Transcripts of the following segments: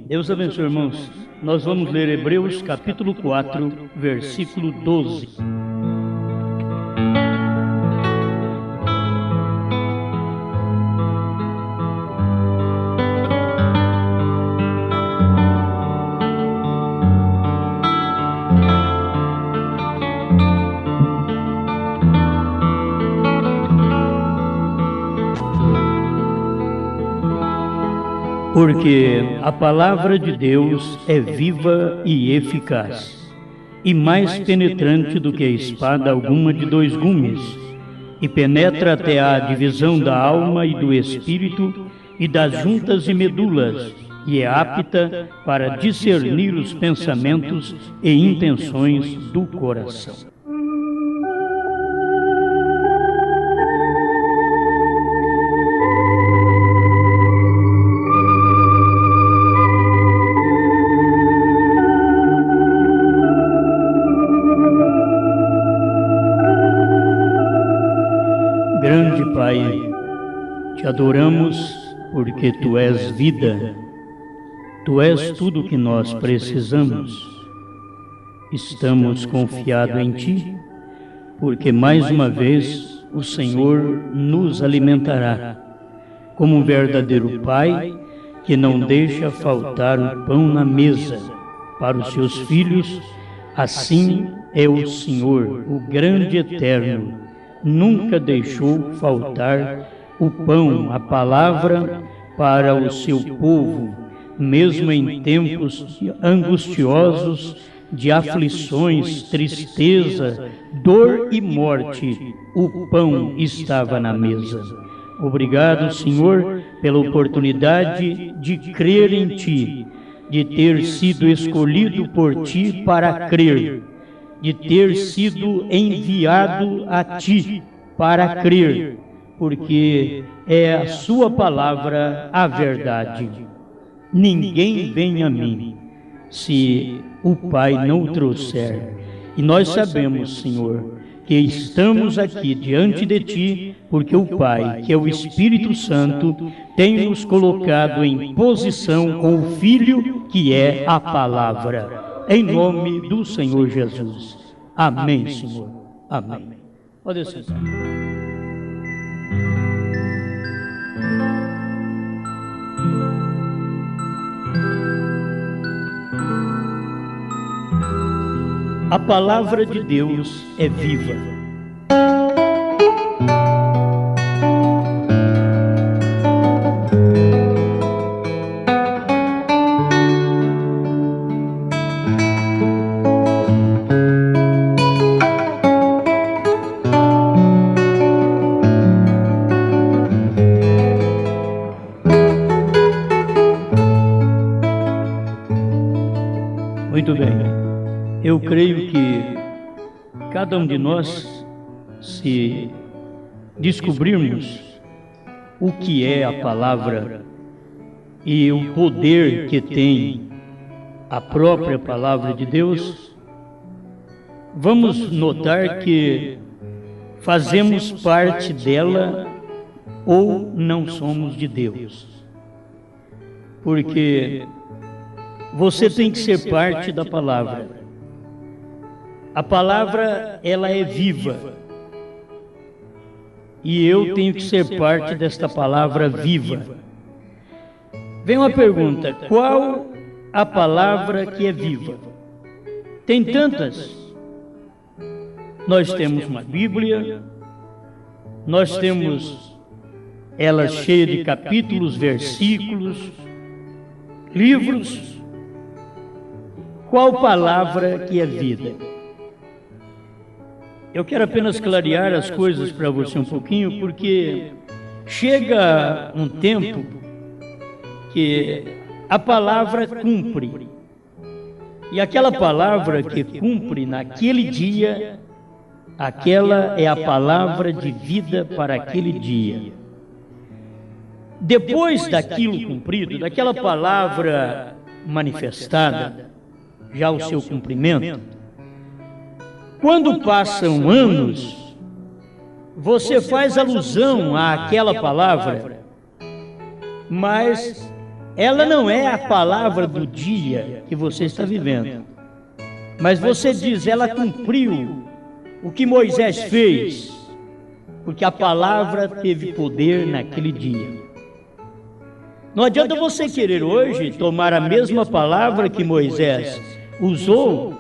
Deus abençoe, irmãos. Nós vamos ler Hebreus capítulo 4, versículo 12. Porque a palavra de Deus é viva e eficaz, e mais penetrante do que a espada alguma de dois gumes, e penetra até a divisão da alma e do espírito, e das juntas e medulas, e é apta para discernir os pensamentos e intenções do coração. Grande Pai, te adoramos porque Tu és vida, Tu és tudo o que nós precisamos. Estamos confiados em Ti, porque mais uma vez o Senhor nos alimentará, como um verdadeiro Pai que não deixa faltar o pão na mesa para os seus filhos. Assim é o Senhor, o grande eterno. Nunca deixou faltar o pão, a palavra para o seu povo, mesmo em tempos angustiosos, de aflições, tristeza, dor e morte, o pão estava na mesa. Obrigado, Senhor, pela oportunidade de crer em Ti, de ter sido escolhido por Ti para crer, de ter sido enviado a Ti para crer, porque é a Sua palavra a verdade. Ninguém vem a mim se o Pai não o trouxer. E nós sabemos, Senhor, que estamos aqui diante de Ti, porque o Pai, que é o Espírito Santo, tem nos colocado em posição com o Filho, que é a palavra. Em nome do Senhor Jesus. Amém, Senhor. Amém. Pode sentar. A palavra de Deus é viva. Muito bem, eu creio que cada um de nós, se descobrirmos o que é a palavra e o poder que tem a própria palavra de Deus, vamos notar que fazemos parte dela ou não somos de Deus. Porque você tem que ser parte da palavra. A palavra, ela é viva. E eu tenho que ser parte desta palavra viva. Vem uma pergunta: qual a palavra que é viva? Tem tantas. Nós temos uma Bíblia, nós temos ela cheia de capítulos, versículos, livros. Qual palavra que é vida? Eu quero apenas clarear as coisas para você um pouquinho, porque chega um tempo que a palavra cumpre. E aquela palavra que cumpre naquele dia, aquela é a palavra de vida para aquele dia. Depois daquilo cumprido, daquela palavra manifestada, já o seu cumprimento, quando passam anos, você faz alusão àquela palavra, mas ela não é a palavra do dia que você está vivendo. Mas você diz, ela cumpriu o que Moisés fez, porque a palavra teve poder naquele dia. Não adianta você querer hoje tomar a mesma palavra que Moisés usou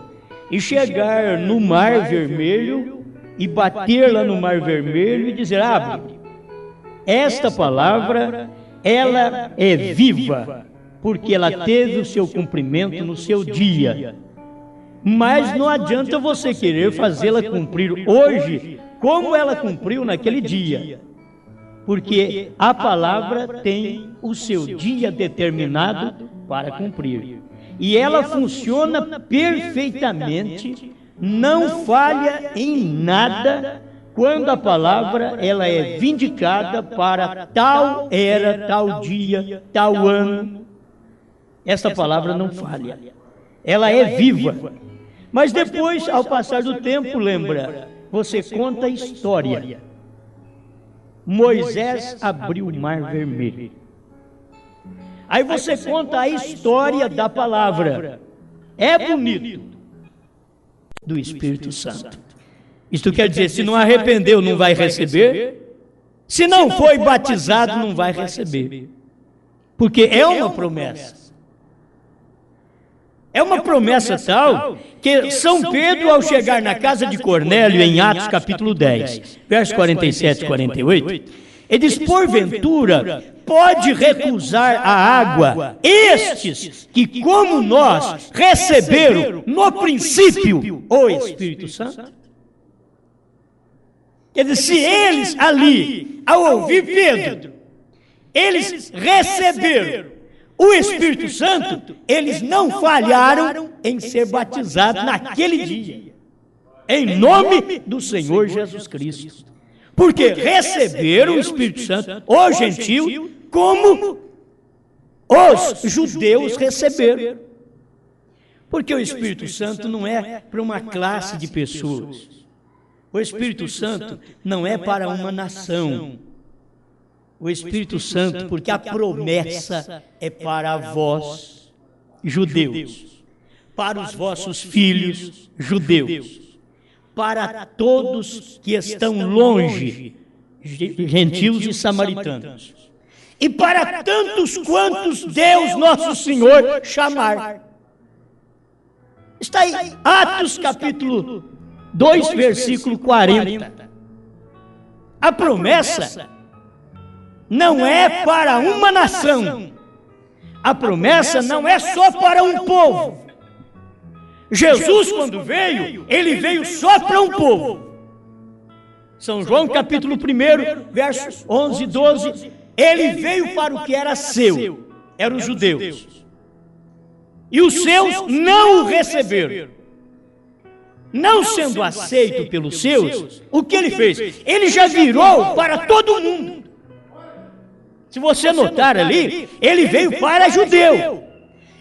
e chegar no Mar Vermelho e bater lá no Mar Vermelho e dizer, abre. Esta palavra, ela é viva, porque ela teve o seu cumprimento no seu dia. Mas não adianta você querer fazê-la cumprir hoje, como ela cumpriu naquele dia. Porque a palavra tem o seu dia determinado para cumprir. E ela funciona perfeitamente, não falha em nada, quando a palavra ela é vindicada para tal era, tal dia, tal ano. Essa palavra não falha. Ela é viva. Mas depois, ao passar do tempo, lembra, você conta a história. Moisés abriu o Mar Vermelho. Aí você conta a história da palavra. É bonito. Do Espírito Santo. Isto quer dizer, se não arrependeu, não vai receber. Se não foi batizado, não vai receber. Porque é uma promessa. É uma promessa tal que São Pedro, ao chegar na casa de Cornélio, em Atos capítulo 10, versos 47 e 48, ele diz, porventura, pode recusar a água estes que, como nós, receberam no princípio o Espírito Santo? Quer dizer, se eles ali, ao ouvir Pedro, eles receberam o Espírito Santo, eles não falharam em ser batizados naquele dia, em nome do Senhor Jesus Cristo. Porque receberam o Espírito Santo, o gentio, como os judeus receberam. Porque o Espírito Santo não é para uma classe de pessoas. O Espírito Santo não é para uma nação. O Espírito Santo, porque a promessa é para vós, judeus, para os vossos filhos, judeus, para todos que estão longe, gentios e samaritanos, e para tantos quantos Deus nosso Senhor chamar. Está aí, Atos capítulo 2, versículo 40. A promessa não é para uma nação. A promessa não é só para um povo. Jesus, quando veio, ele veio só para um povo. São João, capítulo 1, versos 11 e 12, ele veio para o que era seu, eram os judeus. E os seus não o receberam. Não sendo aceito pelos seus, o que ele fez? Ele já virou para todo mundo. Se você notar ali, ele veio para judeu.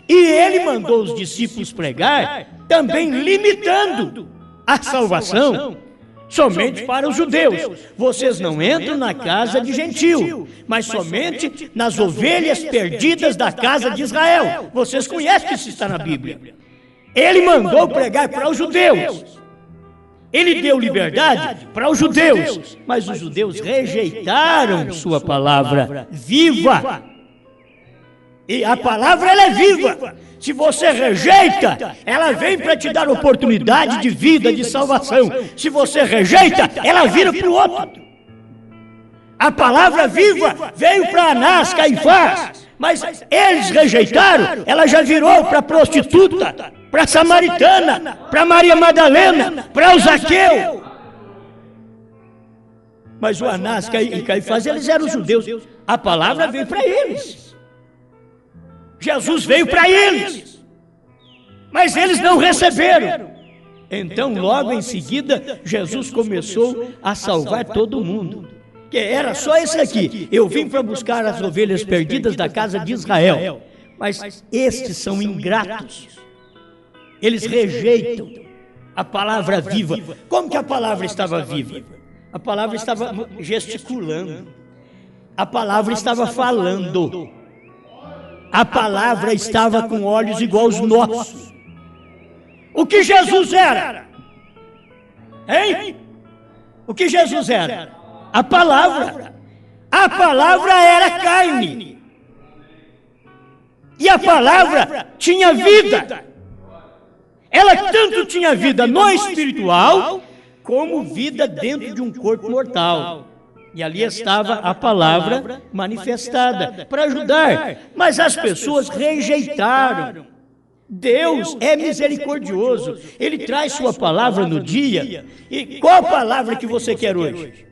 E ele mandou os discípulos pregar, também limitando a salvação somente para os judeus. Vocês não entram na casa de gentio, mas somente nas ovelhas perdidas da casa de Israel. Vocês conhecem que isso está na Bíblia. Ele mandou pregar para os judeus. Ele deu liberdade para os judeus, mas os judeus rejeitaram sua palavra viva. E a palavra ela é viva. Se você rejeita, ela vem para te dar oportunidade de vida, de salvação. Se você rejeita, ela vira para o outro. A palavra viva veio para Anás, Caifás, mas eles rejeitaram, ela já virou para a prostituta, para a samaritana, para Maria Madalena, para o Zaqueu. Mas o Anás e Caifás, eles eram judeus. A palavra veio para eles. Jesus veio para eles. Mas eles não receberam. Então, logo em seguida, Jesus começou a salvar todo mundo. Que era só esse aqui. Eu vim para buscar as ovelhas perdidas da casa de Israel. Mas estes são ingratos. Eles rejeitam a palavra viva. Como que a palavra estava viva? A palavra estava gesticulando. A palavra estava falando. a palavra estava com olhos igual aos nossos. O que Jesus era? Hein? O que Jesus era? A palavra. A palavra era carne. E a palavra tinha vida. Ela tanto tinha vida no espiritual, como vida dentro de um corpo mortal. E ali estava a palavra manifestada para ajudar. Mas as pessoas rejeitaram. Deus é misericordioso. Ele traz sua palavra no dia. E qual palavra que você quer hoje?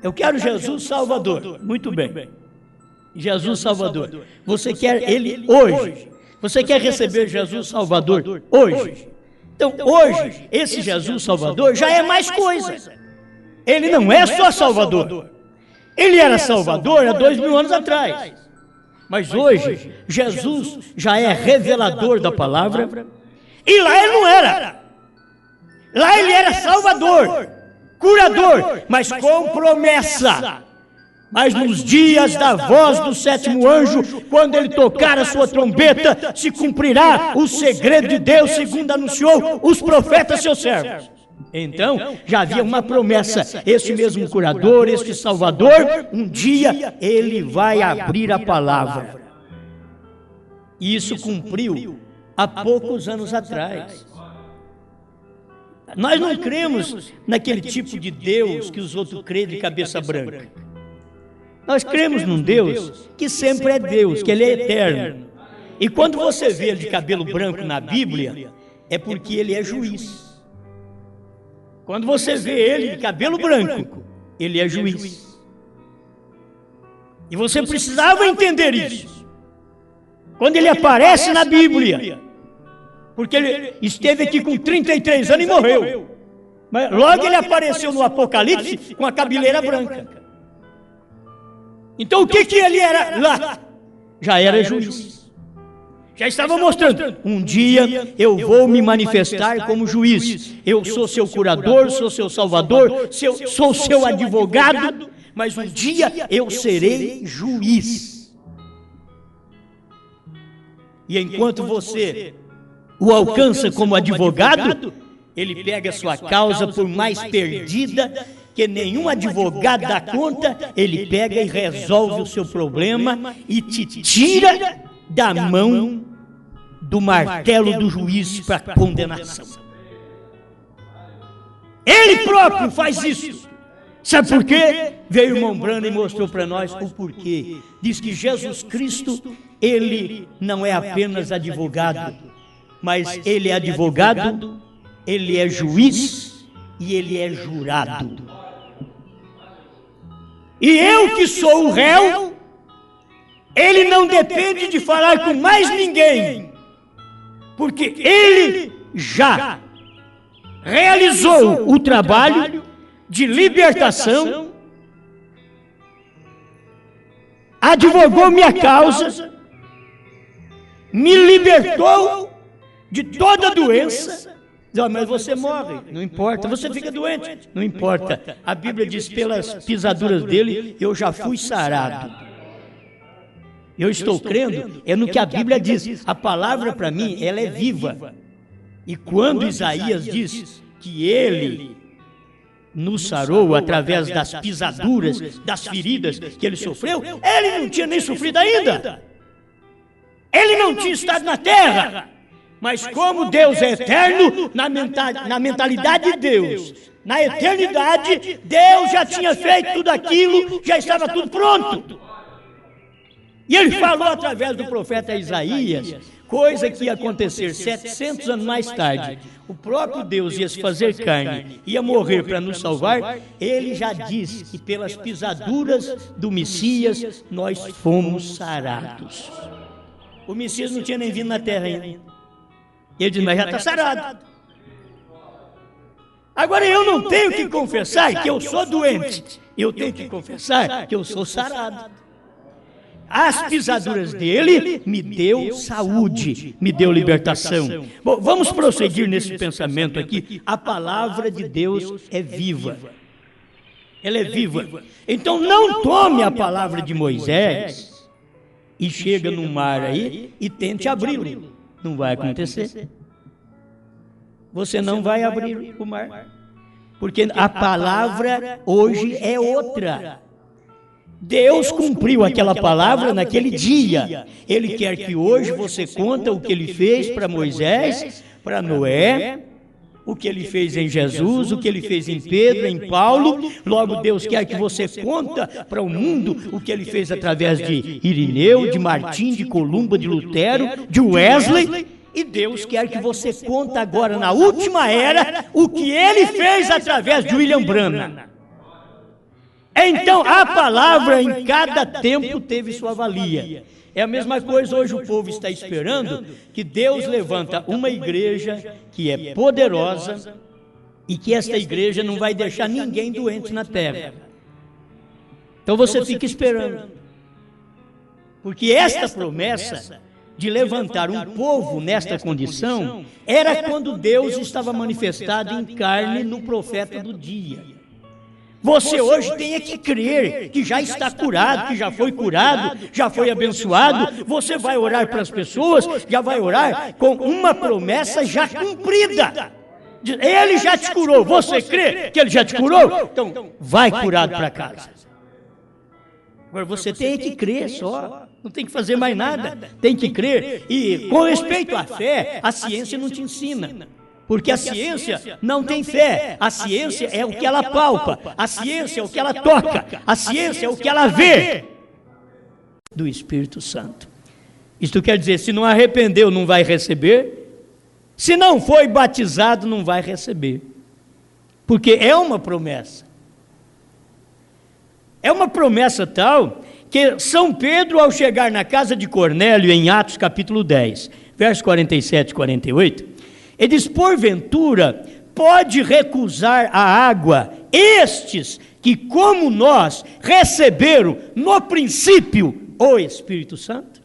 Eu quero Jesus Salvador. Muito bem. Jesus Salvador. Você quer Ele hoje? Você quer receber Jesus Salvador hoje? Então, hoje, esse Jesus Salvador já é mais coisa. Ele não é só Salvador. Ele era Salvador há 2000 anos atrás. Mas hoje, Jesus já é revelador da palavra. E lá ele não era. Lá ele era Salvador, curador, mas com promessa. Mas nos dias da voz do sétimo anjo, quando ele tocar a sua trombeta, se cumprirá o segredo de Deus, segundo anunciou os profetas seus servos. Então, já havia uma promessa. Este mesmo curador, este Salvador, um dia ele vai abrir a palavra. E isso cumpriu há poucos anos atrás. Nós não cremos naquele tipo de Deus que os outros creem de cabeça branca. Nós cremos num Deus que sempre é Deus, que Ele é eterno. E quando você vê Ele de cabelo branco na Bíblia, é porque Ele é juiz. Quando você vê Ele de cabelo branco, Ele é juiz. E você precisava entender isso. Quando Ele aparece na Bíblia, porque Ele esteve aqui com 33 anos e morreu. Mas logo Ele apareceu no Apocalipse com a cabeleira branca. Então o que Ele era lá? Já era juiz. Já estava mostrando, um dia eu vou me manifestar como juiz. Eu sou seu curador, sou seu salvador, sou seu advogado, mas um dia eu serei juiz. E enquanto você o alcança como advogado, ele pega a sua causa, por mais perdida que nenhum advogado dá conta, ele pega e resolve o seu problema e te tira da mão do martelo do juiz para condenação. Ele próprio faz isso. Sabe por quê? Veio o irmão Brando e mostrou para nós o porquê. Diz que Jesus Cristo, Ele não é apenas advogado, mas Ele é advogado, Ele é juiz e Ele é jurado. E eu que sou o réu, Ele não depende de falar com mais ninguém, porque Ele já realizou o trabalho de libertação, advogou minha causa, me libertou de toda doença. Mas você morre, não importa. Você fica doente, não importa. A Bíblia diz, pelas pisaduras dele, eu já fui sarado. Eu estou crendo, é no que a Bíblia diz. A palavra para mim, ela é viva. E quando Isaías diz que ele nos sarou através das pisaduras, das feridas que ele sofreu, ele não tinha nem sofrido ainda. Ele não tinha estado na terra. Mas como Deus é eterno, na mentalidade de Deus, na eternidade, Deus já tinha feito tudo aquilo, já estava tudo pronto. E Ele falou através do profeta Isaías, coisa que ia acontecer 700 anos mais tarde. O próprio Deus ia se fazer carne, ia morrer para nos salvar. Ele já disse que pelas pisaduras do Messias, nós fomos sarados. O Messias não tinha nem vindo na terra ainda. Ele diz, mas já está sarado. Agora eu não tenho que confessar que eu sou doente. Eu tenho que confessar que eu sou sarado. As pisaduras dele me deu saúde, me deu libertação. Bom, vamos prosseguir nesse pensamento aqui. A palavra de Deus é viva. Ela é viva. Então não tome a palavra de Moisés e chega no mar aí e tente abri-lo. Não vai acontecer. Você não vai abrir o mar. Porque a palavra hoje é outra. Deus cumpriu aquela palavra naquele dia. Ele quer que hoje você conta o que ele fez para Moisés, para Noé, o que ele fez em Jesus, o que ele fez em Pedro, em Paulo. Logo Deus quer que você conta para o mundo o que ele fez através de Irineu, de Martim, de Columba, de Lutero, de Wesley. E Deus quer que você conta agora, na última era, o que ele fez através de William Branham. Então, a palavra em cada tempo teve sua valia. É a mesma coisa, hoje o povo está esperando que Deus levanta uma igreja que é poderosa e que esta igreja não vai deixar ninguém doente na terra. Então você fica esperando. Porque esta promessa de levantar um povo nesta condição era quando Deus estava manifestado em carne no profeta do dia. Você hoje tem que crer que já está curado, que já foi curado, já foi abençoado. Você vai orar para as pessoas, já vai orar com uma promessa já cumprida. Ele já te curou. Você crê que ele já te curou? Então, vai curado para casa. Agora, você tem que crer só. Não tem que fazer mais nada. Tem que crer. E com respeito à fé, a ciência não te ensina. Porque a ciência não tem fé. A ciência é o que ela palpa. A ciência é o que ela toca. A ciência é o que ela vê. Do Espírito Santo. Isto quer dizer, se não arrependeu, não vai receber. Se não foi batizado, não vai receber. Porque é uma promessa. É uma promessa tal que São Pedro, ao chegar na casa de Cornélio, em Atos capítulo 10, versos 47 e 48, ele diz: porventura pode recusar a água estes que, como nós, receberam no princípio o Espírito Santo?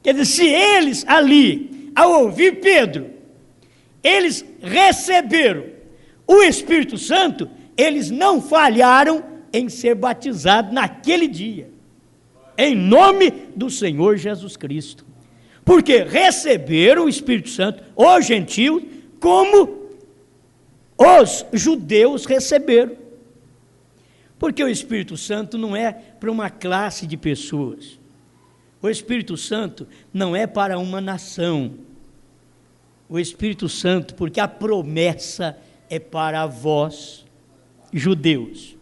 Quer dizer, se eles ali, ao ouvir Pedro, eles receberam o Espírito Santo, eles não falharam em ser batizados naquele dia, em nome do Senhor Jesus Cristo. Porque receberam o Espírito Santo, os gentios, como os judeus receberam. Porque o Espírito Santo não é para uma classe de pessoas. O Espírito Santo não é para uma nação. O Espírito Santo, porque a promessa é para vós, judeus,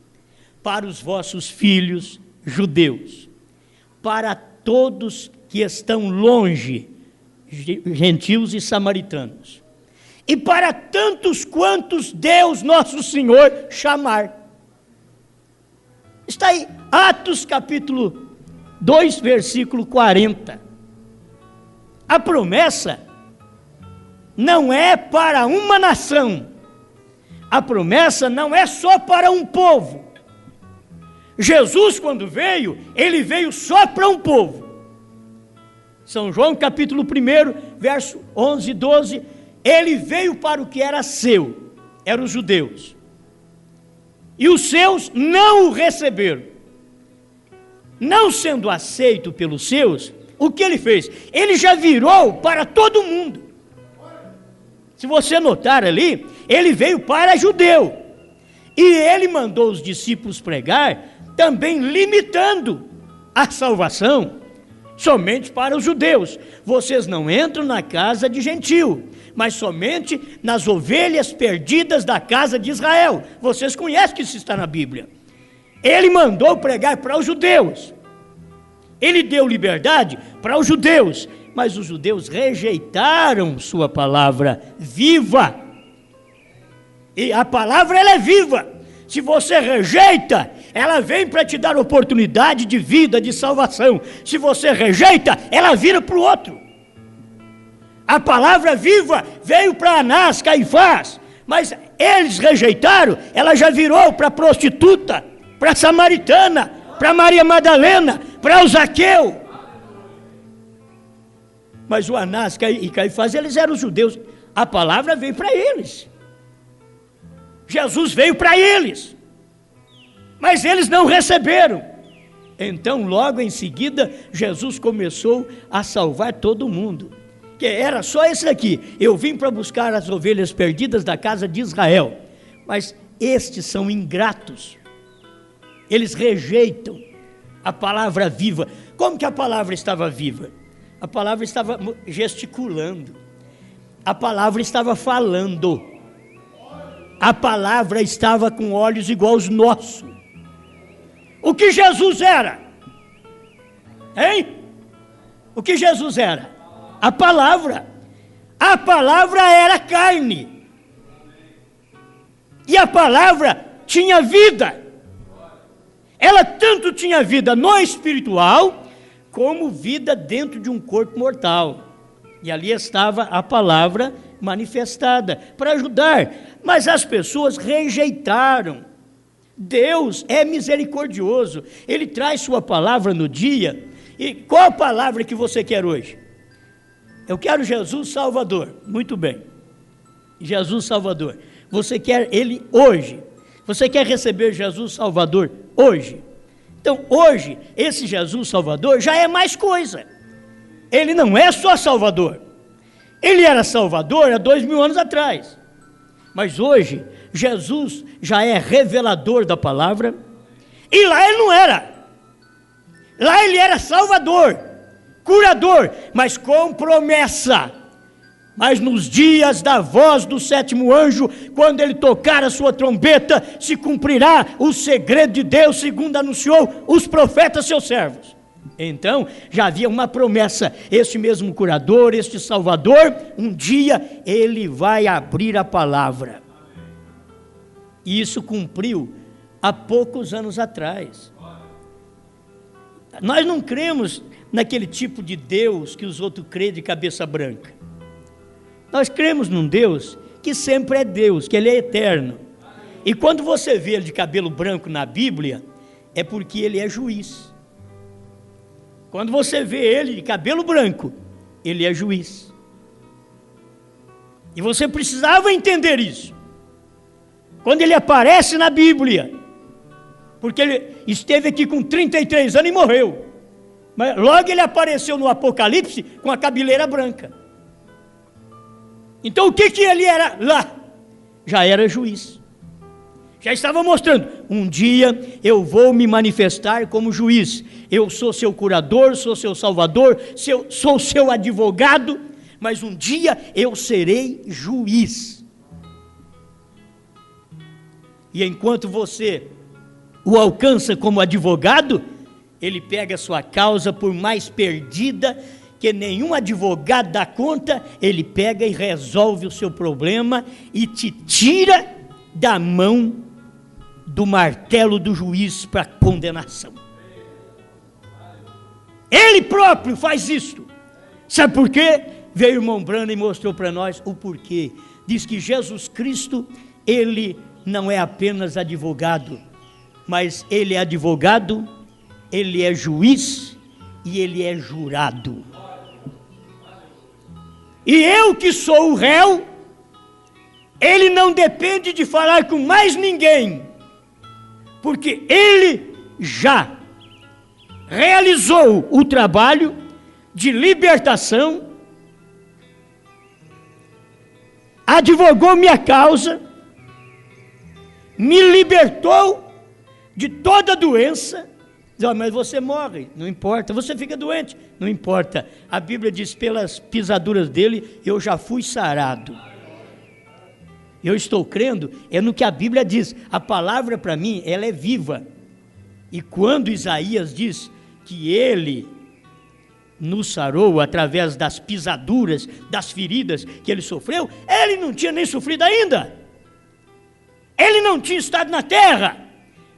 para os vossos filhos, judeus, para todos que estão longe, gentios e samaritanos, e para tantos quantos Deus nosso Senhor chamar. Está aí, Atos capítulo 2, versículo 40. A promessa não é para uma nação, a promessa não é só para um povo. Jesus, quando veio, ele veio só para um povo. São João capítulo 1, verso 11 e 12, ele veio para o que era seu, eram os judeus. E os seus não o receberam. Não sendo aceito pelos seus, o que ele fez? Ele já virou para todo mundo. Se você notar ali, ele veio para judeu. E ele mandou os discípulos pregar, também limitando a salvação somente para os judeus. Vocês não entram na casa de gentio, mas somente nas ovelhas perdidas da casa de Israel. Vocês conhecem que isso está na Bíblia. Ele mandou pregar para os judeus. Ele deu liberdade para os judeus, mas os judeus rejeitaram sua palavra viva. E a palavra, ela é viva. Se você rejeita, ela vem para te dar oportunidade de vida, de salvação. Se você rejeita, ela vira para o outro. A palavra viva veio para Anás, Caifás, mas eles rejeitaram, ela já virou para a prostituta, para a samaritana, para Maria Madalena, para o Zaqueu. Mas o Anás e Caifás, eles eram os judeus. A palavra veio para eles. Jesus veio para eles. Mas eles não receberam. Então, logo em seguida, Jesus começou a salvar todo mundo. Que era só esse aqui: eu vim para buscar as ovelhas perdidas da casa de Israel. Mas estes são ingratos. Eles rejeitam a palavra viva. Como que a palavra estava viva? A palavra estava gesticulando. A palavra estava falando. A palavra estava com olhos igual aos nossos. O que Jesus era? Hein? O que Jesus era? A palavra. A palavra era carne. E a palavra tinha vida. Ela tanto tinha vida no espiritual, como vida dentro de um corpo mortal. E ali estava a palavra manifestada para ajudar. Mas as pessoas rejeitaram. Deus é misericordioso. Ele traz sua palavra no dia. E qual palavra que você quer hoje? Eu quero Jesus Salvador. Muito bem. Jesus Salvador. Você quer Ele hoje. Você quer receber Jesus Salvador hoje. Então, hoje, esse Jesus Salvador já é mais coisa. Ele não é só Salvador. Ele era Salvador há 2000 anos atrás. Mas hoje, Jesus já é revelador da palavra. E lá ele não era. Lá ele era Salvador, curador, mas com promessa. Mas nos dias da voz do sétimo anjo, quando ele tocar a sua trombeta, se cumprirá o segredo de Deus, segundo anunciou os profetas seus servos. Então, já havia uma promessa: este mesmo curador, este Salvador, um dia ele vai abrir a palavra. E isso cumpriu há poucos anos atrás. Nós não cremos naquele tipo de Deus que os outros crêem de cabeça branca. Nós cremos num Deus que sempre é Deus, que Ele é eterno. E quando você vê Ele de cabelo branco na Bíblia, é porque Ele é juiz. Quando você vê Ele de cabelo branco, Ele é juiz. E você precisava entender isso. Quando Ele aparece na Bíblia, porque Ele esteve aqui com 33 anos e morreu. Mas logo Ele apareceu no Apocalipse com a cabeleira branca. Então o que Ele era lá? Já era juiz. Já estava mostrando: um dia eu vou me manifestar como juiz. Eu sou seu curador, sou seu salvador, sou seu advogado, mas um dia eu serei juiz. E enquanto você o alcança como advogado, ele pega a sua causa, por mais perdida que nenhum advogado dá conta, ele pega e resolve o seu problema e te tira da mão do martelo do juiz para condenação. Ele próprio faz isso. Sabe por quê? Veio o irmão Branham e mostrou para nós o porquê. Diz que Jesus Cristo, Ele não é apenas advogado, mas Ele é advogado, Ele é juiz e Ele é jurado. E eu que sou o réu, Ele não depende de falar com mais ninguém, porque Ele já realizou o trabalho de libertação, advogou minha causa, me libertou de toda doença. Mas você morre, não importa. Você fica doente, não importa. A Bíblia diz: pelas pisaduras dele eu já fui sarado. Eu estou crendo no que a Bíblia diz. A palavra para mim, ela é viva. E quando Isaías diz que ele nos sarou através das pisaduras, das feridas que ele sofreu, ele não tinha nem sofrido ainda. Ele não tinha estado na terra.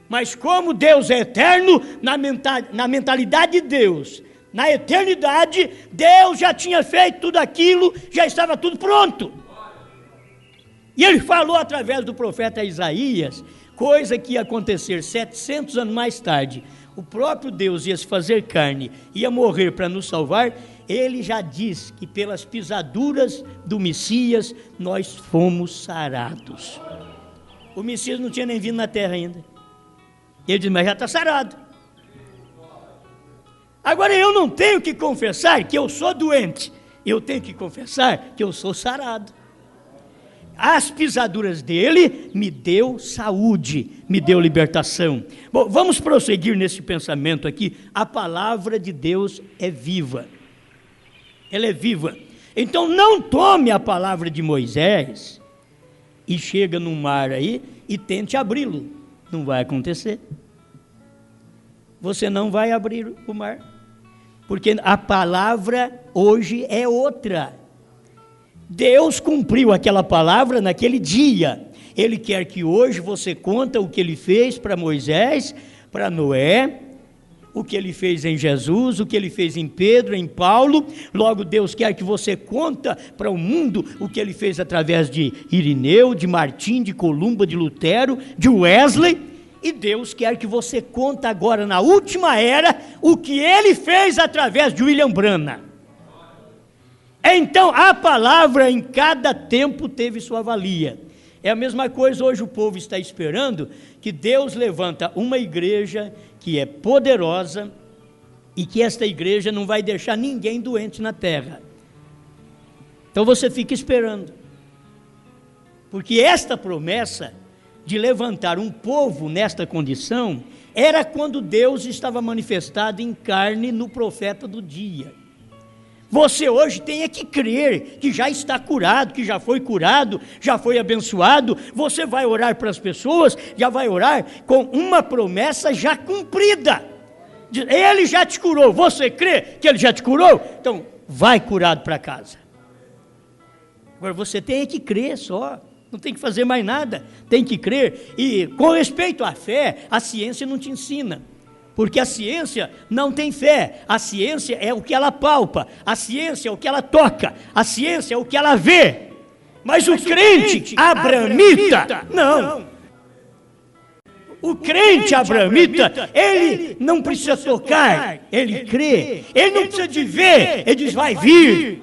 Mas como Deus é eterno, na mentalidade de Deus, na eternidade, Deus já tinha feito tudo aquilo, já estava tudo pronto. E Ele falou através do profeta Isaías, coisa que ia acontecer 700 anos mais tarde. O próprio Deus ia se fazer carne, ia morrer para nos salvar. Ele já diz que pelas pisaduras do Messias, nós fomos sarados. O Messias não tinha nem vindo na terra ainda. Ele diz: mas já está sarado. Agora eu não tenho que confessar que eu sou doente, eu tenho que confessar que eu sou sarado. As pisaduras dele me deu saúde, me deu libertação. Bom, vamos prosseguir nesse pensamento aqui. A palavra de Deus é viva. Ela é viva. Então não tome a palavra de Moisés e chega no mar aí e tente abri-lo. Não vai acontecer. Você não vai abrir o mar. Porque a palavra hoje é outra. Deus cumpriu aquela palavra naquele dia. Ele quer que hoje você conta o que ele fez para Moisés, para Noé, o que ele fez em Jesus, o que ele fez em Pedro, em Paulo. Logo Deus quer que você conta para o mundo o que ele fez através de Irineu, de Martim, de Columba, de Lutero, de Wesley. E Deus quer que você conta agora na última era o que ele fez através de William Branham. Então, a palavra em cada tempo teve sua valia. É a mesma coisa, hoje o povo está esperando que Deus levanta uma igreja que é poderosa e que esta igreja não vai deixar ninguém doente na terra. Então você fica esperando. Porque esta promessa de levantar um povo nesta condição era quando Deus estava manifestado em carne no profeta do dia. Você hoje tem que crer que já está curado, que já foi abençoado. Você vai orar para as pessoas, já vai orar com uma promessa já cumprida. Ele já te curou, você crê que ele já te curou? Então, vai curado para casa. Agora, você tem que crer só, não tem que fazer mais nada, tem que crer. E com respeito à fé, a ciência não te ensina. Porque a ciência não tem fé, a ciência é o que ela palpa, a ciência é o que ela toca, a ciência é o que ela vê. Mas o crente abramita, não. O crente abramita, ele não precisa tocar, ele crê. Ele não precisa de ver, ele diz, vai vir.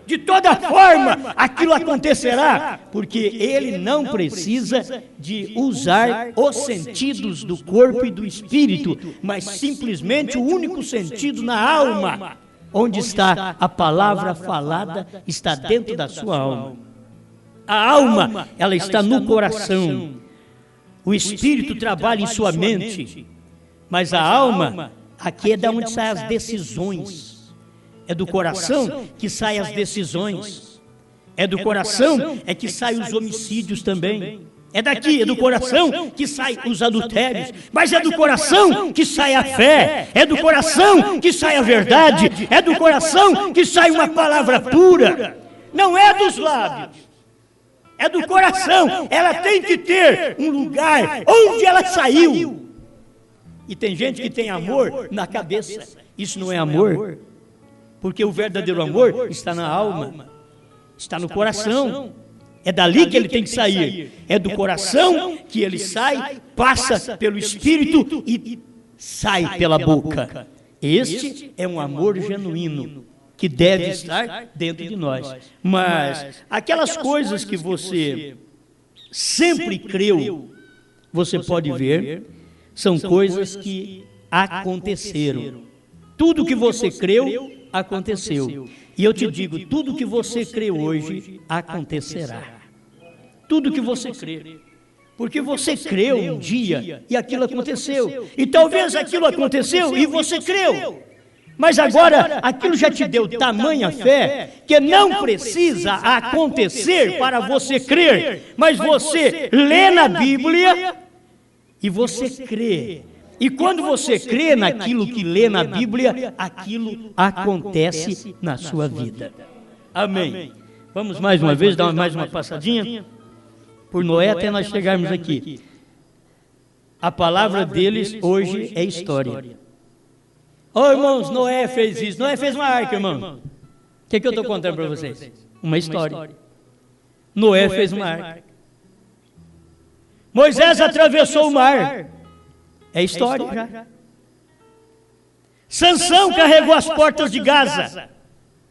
De toda forma, aquilo acontecerá, porque ele não precisa de usar os sentidos do corpo e do espírito, mas simplesmente o único sentido na alma, onde está a palavra falada, está dentro da sua alma. A alma, ela está no coração. O espírito trabalha em sua mente, mas a alma, aqui é da onde saem as decisões. É do coração que saem as decisões. É do coração é que saem os homicídios também. É daqui, é do coração que saem os adultérios. Mas é do coração que sai a fé. É do coração que sai a verdade. É do coração que sai uma palavra pura. Não é dos lábios. É do coração. Ela tem que ter um lugar onde ela saiu. E tem gente que tem amor na cabeça. Isso não é amor. Porque o verdadeiro amor está na alma, está no coração. É dali que ele tem que sair. É do coração que ele sai, passa pelo espírito e sai pela boca. Este é um amor genuíno que deve estar dentro de nós. Mas aquelas coisas que você sempre creu, você pode ver, são coisas que aconteceram. Tudo que você creu, aconteceu. E eu te digo, tudo que você crê hoje, acontecerá. Tudo que você crê. Porque você creu um dia e aquilo aconteceu. E talvez aquilo aconteceu e você creu. Mas agora, aquilo já te deu tamanha fé que não precisa acontecer para você crer. Mas você lê na Bíblia e você crê. E quando você crê naquilo que lê na Bíblia, aquilo acontece na sua vida. Amém. Vamos mais uma vez dar mais uma passadinha por Noé até nós chegarmos aqui. A palavra deles hoje é história. Ô irmãos, Noé fez isso. Noé fez uma arca, irmão. O que eu estou contando para vocês? Uma história. Noé fez uma arca. Moisés atravessou o mar. É história já. Sansão carregou as portas de Gaza.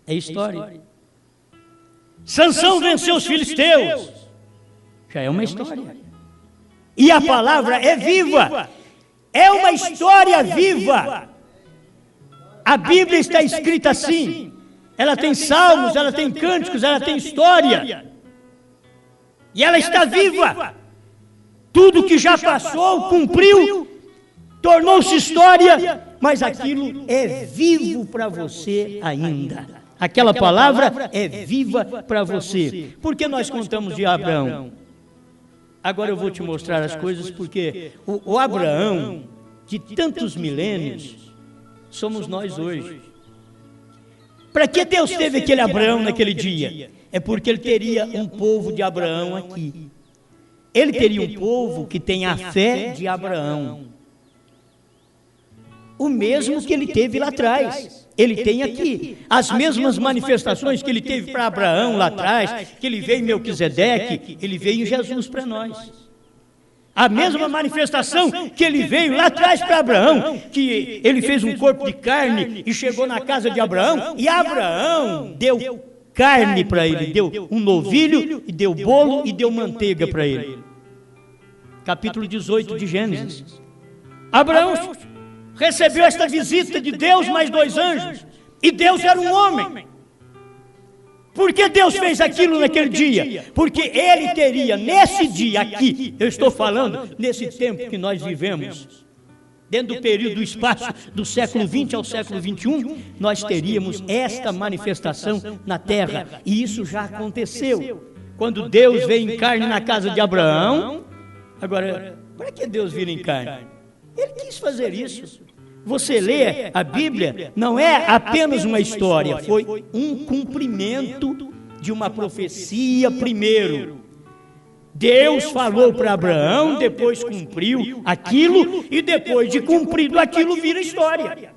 É história. Sansão venceu os filisteus. Já é uma história. E a palavra é viva. É uma história viva. A Bíblia está escrita assim. Ela tem salmos, ela tem cânticos, ela tem história. E ela está viva. Tudo que já passou, cumpriu, tornou-se história, mas aquilo é vivo para você ainda. Aquela palavra é viva para você. Por que nós contamos de Abraão? Agora eu vou te mostrar as coisas, porque o Abraão, de tantos milênios, somos nós hoje. Para que Deus teve aquele Abraão naquele dia? É porque ele teria um povo de Abraão aqui. Ele teria um povo que tem a fé de Abraão. O mesmo que ele teve lá atrás. Ele tem aqui as mesmas manifestações que ele teve para Abraão lá atrás, que ele veio em Melquisedeque, ele veio em Jesus para nós. A mesma manifestação que ele veio lá atrás para Abraão, que ele fez um corpo de carne e chegou na casa de Abraão, e Abraão deu carne para ele, deu um novilho, e deu bolo e deu manteiga para ele. Capítulo 18 de Gênesis. Abraão recebeu esta visita de Deus mais 2 anjos, e Deus era um homem. Por que Deus fez aquilo naquele dia? Porque ele teria, nesse dia aqui, eu estou falando, nesse tempo que nós vivemos, dentro do período do espaço do século 20 ao século 21, nós teríamos esta manifestação na terra, e isso já aconteceu. Quando Deus veio em carne na casa de Abraão. Agora, para que Deus vir em carne? Ele quis fazer isso. Você lê a Bíblia, não é apenas uma história, foi um cumprimento de uma profecia primeiro. Deus falou para Abraão, depois cumpriu aquilo, e depois de cumprido aquilo vira história.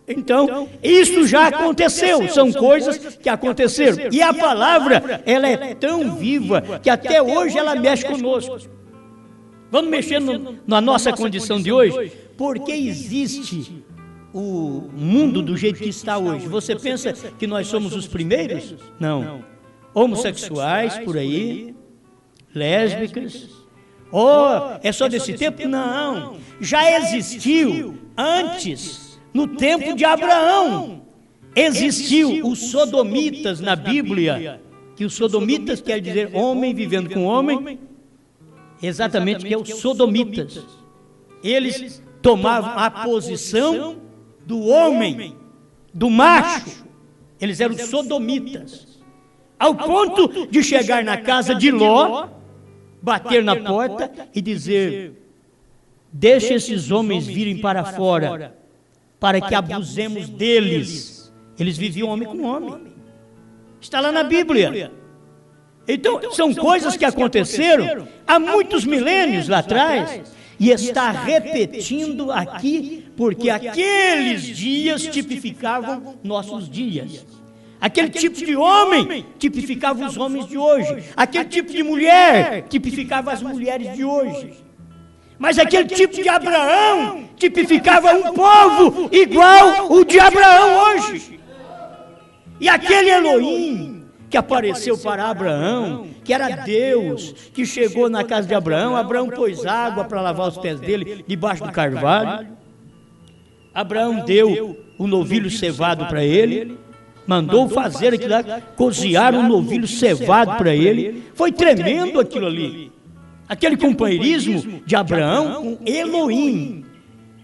Então, isso já aconteceu, são coisas que aconteceram. E a palavra, ela é tão viva que até hoje ela mexe conosco. Vamos mexer na nossa condição de hoje? Porque existe o mundo do jeito que está hoje. Você pensa que nós somos os primeiros? Não. Homossexuais por aí, lésbicas. Oh, é só desse tempo? Não. Já existiu antes, no tempo de Abraão. Existiu os sodomitas na Bíblia, que os sodomitas quer dizer homem vivendo com homem. Exatamente, que é os sodomitas. Eles tomavam a posição do homem, do macho. Eles eram sodomitas. Ao ponto de chegar na casa de Ló, bater na porta e dizer: deixe esses homens virem para fora, para que abusemos deles. Eles viviam homem com homem. Está lá na Bíblia. Então, são coisas que aconteceram há muitos milênios lá atrás, e está repetindo aqui, porque aqueles dias tipificavam nossos dias. Aquele tipo de homem tipificava os homens de hoje. Aquele tipo de mulher tipificava as mulheres de hoje. Mas aquele tipo de Abraão tipificava um povo igual o de Abraão hoje. E aquele Elohim que apareceu para Abraão, que era Deus, que chegou na casa de Abraão, Abraão pôs água para lavar os pés dele debaixo do carvalho. Abraão deu o novilho cevado para ele, mandou fazer aquilo lá, cozinhar um novilho cevado para ele. Foi tremendo aquilo ali. Aquele companheirismo de Abraão com Elohim,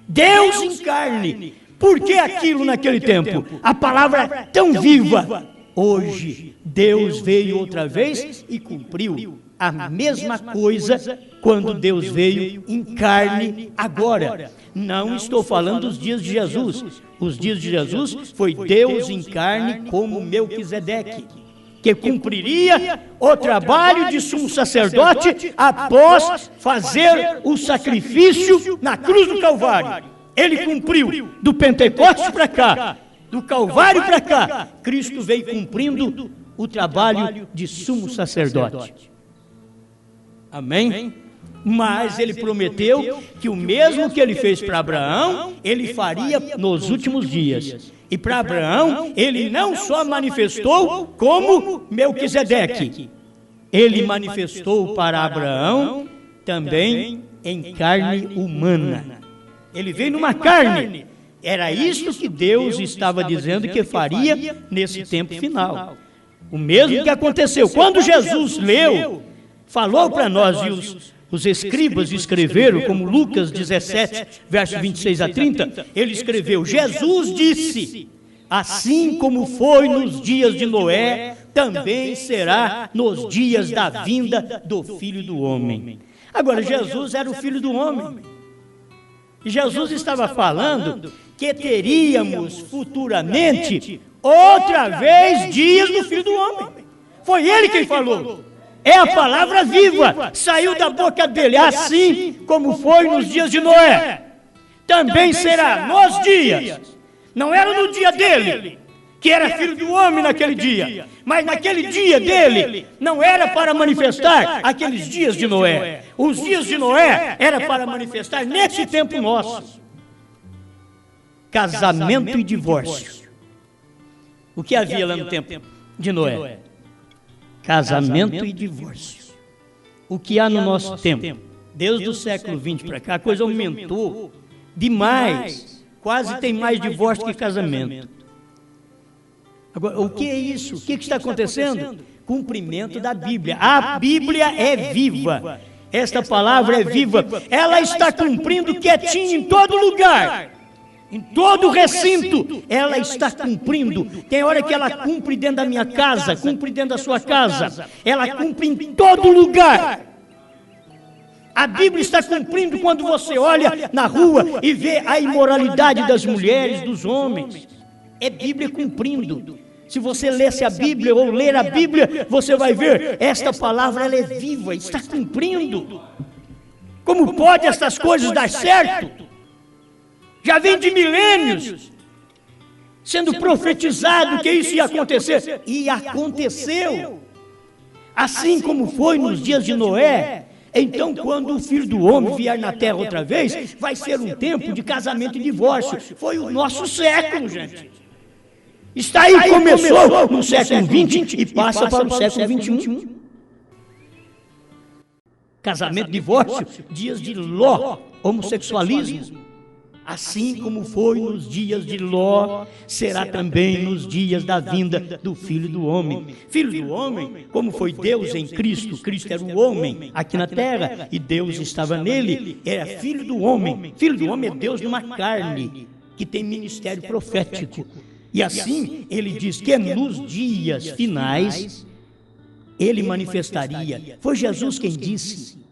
Deus em carne. Por que aquilo naquele tempo? A palavra tão viva. Hoje, Deus veio outra vez e cumpriu a mesma coisa quando Deus veio em carne agora. Não estou falando dos dias de Jesus. Os dias de Jesus foi Deus em carne como Melquisedeque, que cumpriria o trabalho de sumo sacerdote após fazer o sacrifício na cruz do Calvário. Ele cumpriu do Pentecostes para cá, do Calvário para cá. Cristo veio cumprindo o trabalho de sumo sacerdote. Amém? Mas ele prometeu que o mesmo que ele fez para Abraão, ele faria nos últimos dias. E para Abraão, ele não só manifestou como Melquisedeque, ele manifestou para Abraão também em carne humana. Ele veio numa carne. Era isto que Deus estava dizendo que faria nesse tempo final. O mesmo que aconteceu. Quando Jesus leu, falou para nós, e os escribas escreveram, como Lucas 17, verso 26 a 30, ele escreveu: Jesus disse, assim como foi nos dias de Noé, também será nos dias da vinda do Filho do Homem. Agora, Jesus era o Filho do Homem. E Jesus estava falando que teríamos futuramente outra vez dias do Filho do Homem. Foi ele quem falou. É a palavra viva, saiu da boca dele, assim como foi nos dias de Noé. Também será nos dias. Não era no dia dele, que era filho do homem naquele dia, mas naquele dia dele não era para manifestar aqueles dias de Noé. Os dias de Noé era para manifestar nesse tempo nosso. Casamento e divórcio. O que havia lá no tempo de Noé? Casamento e divórcio. O que há no nosso tempo? Desde o século XX para cá, a coisa aumentou demais. Quase tem mais divórcio que casamento. Agora, o que é isso? O que está acontecendo? Cumprimento da Bíblia. A Bíblia é viva. Esta palavra é viva. Ela está cumprindo quietinha em todo lugar. Em todo recinto, ela está cumprindo. Tem hora que ela cumpre dentro da minha casa, cumpre dentro da sua casa. Ela cumpre em todo lugar. A Bíblia está cumprindo quando você olha na rua e vê a imoralidade das mulheres, dos homens. É Bíblia cumprindo. Se você lesse a Bíblia ou ler a Bíblia, você vai ver, esta palavra ela é viva, está cumprindo. Como pode essas coisas dar certo? Já vem de milênios sendo profetizado que isso ia acontecer. E aconteceu. Assim como foi nos dias de Noé. Então, quando o Filho do Homem vier na terra outra vez, vai ser um tempo de casamento e divórcio. Foi o nosso século, gente. Está aí, começou no século XX e passa para o século XXI. Casamento e divórcio, dias de Ló, homossexualismo. Assim como foi nos dias de Ló, será também nos dias da vinda do Filho do Homem. Filho do Homem, como foi Deus em Cristo, Cristo era o homem aqui na terra e Deus estava nele, era Filho do Homem. Filho do Homem é Deus numa carne, que tem ministério profético. E assim, ele diz que nos dias finais, ele manifestaria. Foi Jesus quem disse.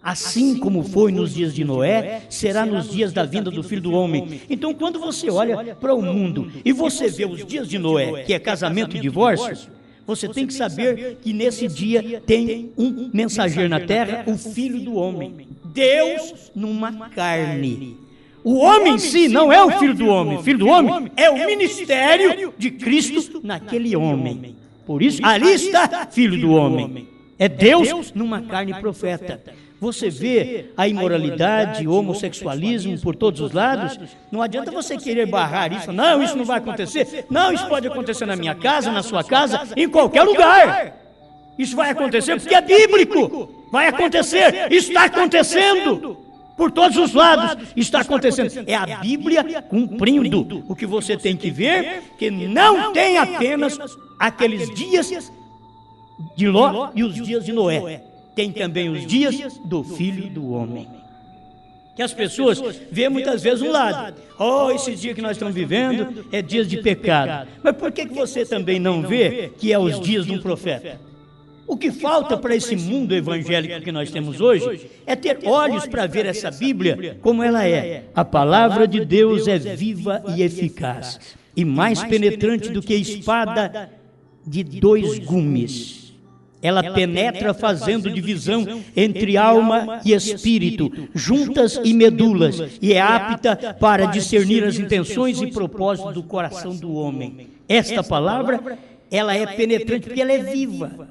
Assim como foi nos dias de Noé, será nos dias da vinda do Filho do Homem. Então, quando você olha para o mundo e você vê os dias de Noé, que é casamento e divórcio, você tem que saber que nesse dia tem um mensageiro na terra, o Filho do Homem. Deus numa carne. O homem em si não é o Filho do Homem. O Filho do Homem é o ministério de Cristo naquele homem. Por isso, ali está Filho do Homem. É Deus numa carne profeta. Você vê a imoralidade, o homossexualismo por todos os lados, não adianta você querer barrar isso. Não, isso não vai acontecer. Não, isso pode acontecer na minha casa, na sua casa, em qualquer lugar. Isso vai acontecer porque é bíblico. Vai acontecer, está acontecendo. Por todos os lados está acontecendo. É a Bíblia cumprindo. O que você tem que ver, que não tem apenas aqueles dias de Ló e os dias de Noé. Tem também os dias do Filho do Homem. Que as pessoas veem muitas vezes um lado. Oh, esse dia que nós estamos vivendo é dias de pecado. Mas por que você também não vê que é os dias de um profeta? O que falta para esse mundo evangélico que nós temos hoje é ter olhos para ver essa Bíblia como ela é. A palavra de Deus é viva e eficaz, e mais penetrante do que espada de 2 gumes. Ela penetra fazendo divisão entre alma e espírito, juntas e medulas, e é apta para discernir as intenções e propósitos do coração do homem. Esta palavra, ela é penetrante porque ela é viva.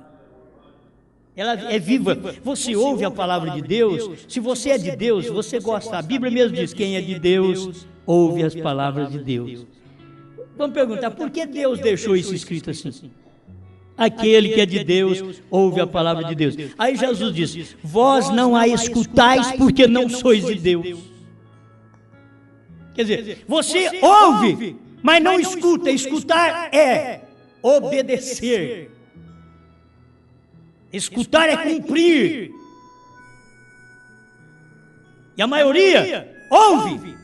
Ela é viva. Você ouve a palavra de Deus. Se você é de Deus, você gosta. A Bíblia mesmo diz: quem é de Deus, ouve as palavras de Deus. Vamos perguntar, por que Deus deixou isso escrito assim? Aquele que é de Deus, ouve a palavra de Deus. Aí Jesus diz: vós não a escutais porque não sois de Deus. Quer dizer, você ouve, mas não escuta. Escutar é obedecer. Escutar é cumprir. E a maioria ouve,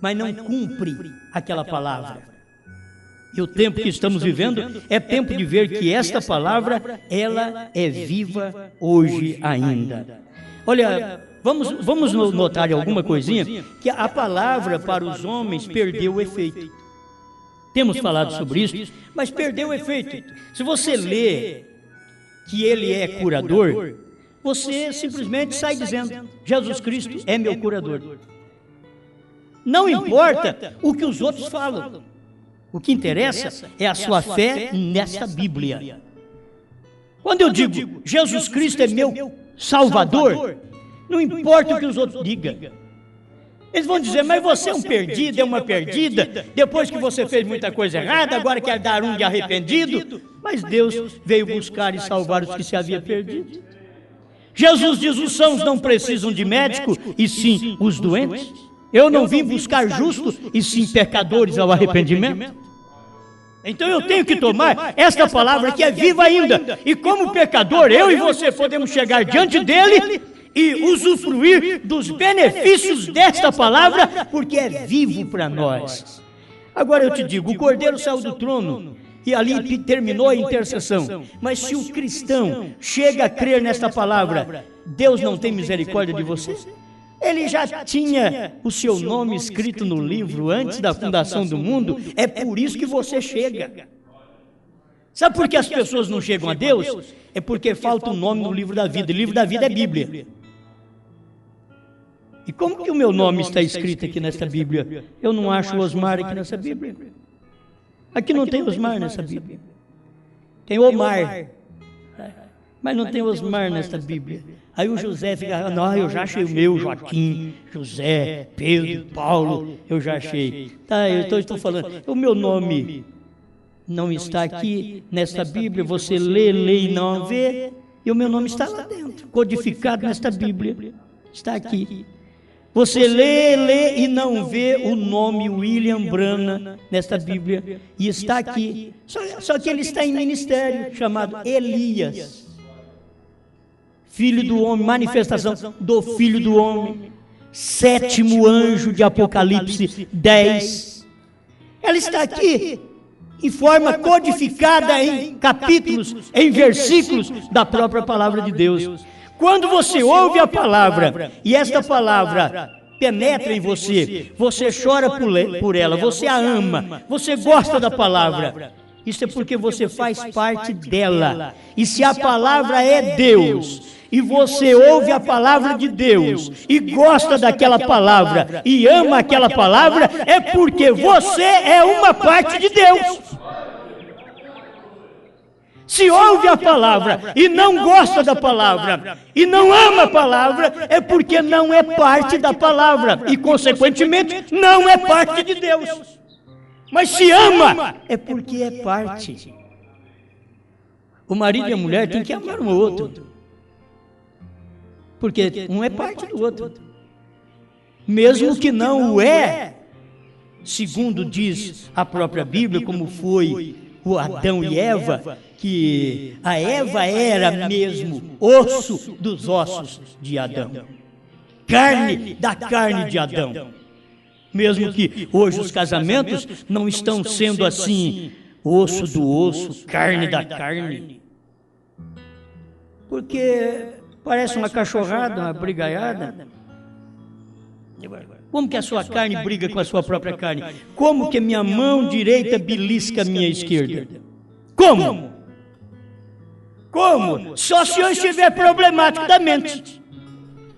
mas não cumpre aquela palavra. E o tempo que estamos vivendo é tempo de ver que esta palavra, ela é viva hoje ainda. Olha, vamos notar alguma coisinha, que a palavra para os homens perdeu o efeito. Temos falado sobre isso, mas perdeu o efeito. Se você lê que ele é curador, você simplesmente sai dizendo, Jesus Cristo é meu curador. Não importa o que os outros falam. O que interessa é a sua fé nesta Bíblia. Quando eu digo, Jesus Cristo é meu Salvador, não importa o que os outros digam. Eles vão dizer, mas você é um perdido, é uma perdida, depois que você fez muita coisa errada, agora quer dar um de arrependido. Mas Deus veio buscar e salvar os que se haviam perdido. Jesus diz, os sãos não precisam de médico, e sim os doentes. Eu não vim buscar justos, e sim pecadores ao arrependimento. Então eu tenho que tomar esta palavra que é viva ainda. E como pecador, eu e você podemos chegar diante dele e usufruir dos benefícios desta palavra, porque é vivo para nós. Agora eu te digo, o Cordeiro saiu do trono e ali terminou a intercessão. Mas se o cristão chega a crer nesta palavra, Deus não tem misericórdia de você? Ele já tinha o seu nome escrito no livro antes da fundação do mundo, é por isso que você chega. Sabe por que as pessoas não chegam a Deus? É porque falta um nome no livro da vida. O livro da vida é Bíblia. E como que o meu nome está escrito aqui nesta Bíblia? Eu não acho o Osmar aqui nessa Bíblia. Aqui não tem Osmar nessa Bíblia. Tem Omar, mas não tem Osmar nesta Bíblia. Aí o José fica, não, eu já achei o meu, Joaquim, José, Pedro, Paulo, eu já achei. Tá, eu estou falando, o meu nome não está aqui nesta Bíblia, você lê e não vê, e o meu nome está lá dentro, codificado nesta Bíblia, está aqui. Você lê e não vê o nome William Branham nesta Bíblia, e está aqui. Só que ele está em ministério, chamado Elias. Filho do homem, manifestação do Filho do homem, sétimo anjo de Apocalipse 10. Ela está aqui em forma codificada em capítulos, em versículos da própria palavra de Deus. Quando você ouve a palavra e esta palavra penetra em você, você chora por ela, você a ama, você gosta da palavra. Isso é porque você faz parte dela. E se a palavra é Deus, e você ouve a palavra de Deus, e gosta daquela palavra, e ama aquela palavra, é porque você é uma parte de Deus. Se ouve a palavra e não gosta da palavra, e não ama a palavra, é porque não é parte da palavra, e consequentemente não é parte de Deus. Mas se ama, é porque é parte. O marido e a mulher têm que amar um ao outro, porque um é parte do outro. Mesmo que não o é, segundo diz a própria Bíblia, como foi o Adão e Eva, que a Eva era mesmo osso dos ossos de Adão, carne da carne de Adão. Mesmo que hoje os casamentos não estão sendo assim, osso do osso, carne da carne. Porque parece uma cachorrada, uma brigaiada. Como que a sua carne briga com a sua própria carne? Como que minha mão direita belisca a minha esquerda? Como? Como? Só se eu estiver problemático da mente.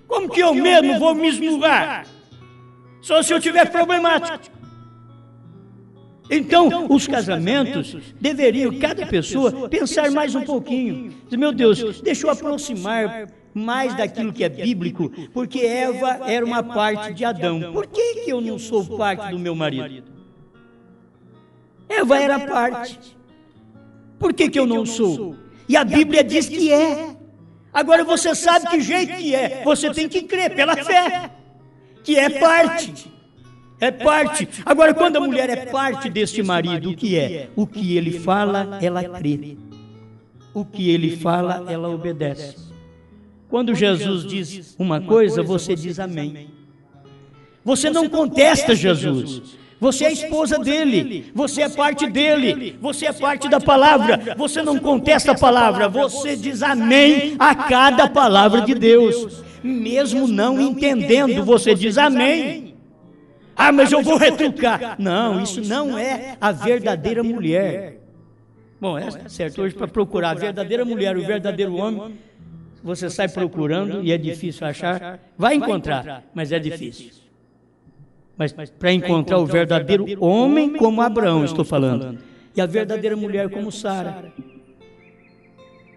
Como que eu mesmo vou me esmurrar? Só se eu estiver problemático. Então, os casamentos deveriam, cada pessoa, pensar mais um pouquinho. Meu Deus, deixa eu aproximar mais daquilo que é bíblico, porque Eva era uma parte de Adão. Por que eu não sou parte do meu marido? Eva era parte. Por que eu não sou? E a Bíblia diz que é. Agora você sabe que jeito que é. Você tem que crer pela fé, que é parte. É parte. Agora, quando a mulher é parte deste marido, o que é? O que ele fala, ela crê. O que ele fala, ela obedece. Quando Jesus diz uma coisa, você diz amém. Você não contesta Jesus. Você é a esposa dele. Você é parte dele. Você é parte da palavra. Você não contesta a palavra. Você diz amém a cada palavra de Deus. Mesmo não entendendo, você diz amém. Ah, mas eu vou retrucar. Não, isso não é a verdadeira mulher. Bom, é certo. Hoje, para procurar a verdadeira mulher, o verdadeiro homem, você sai procurando e é difícil achar. Vai encontrar, mas é difícil. Mas para encontrar o verdadeiro homem como Abraão, estou falando, e a verdadeira mulher como Sara.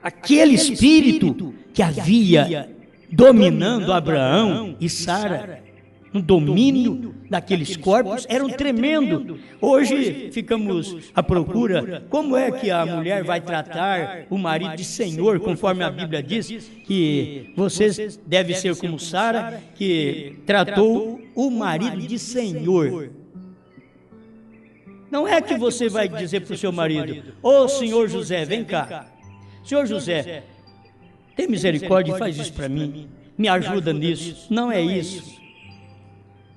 Aquele espírito que havia dominando Abraão e Sara, no domínio daqueles corpos, era um tremendo. Hoje ficamos à procura, como é que a mulher vai tratar o marido de senhor, conforme a Bíblia diz, que vocês devem ser como Sara, que tratou o marido de senhor. Não é que você vai dizer para o seu marido, ô senhor José, vem cá. Senhor José, tem misericórdia e faz isso para mim, me ajuda nisso. Não é isso.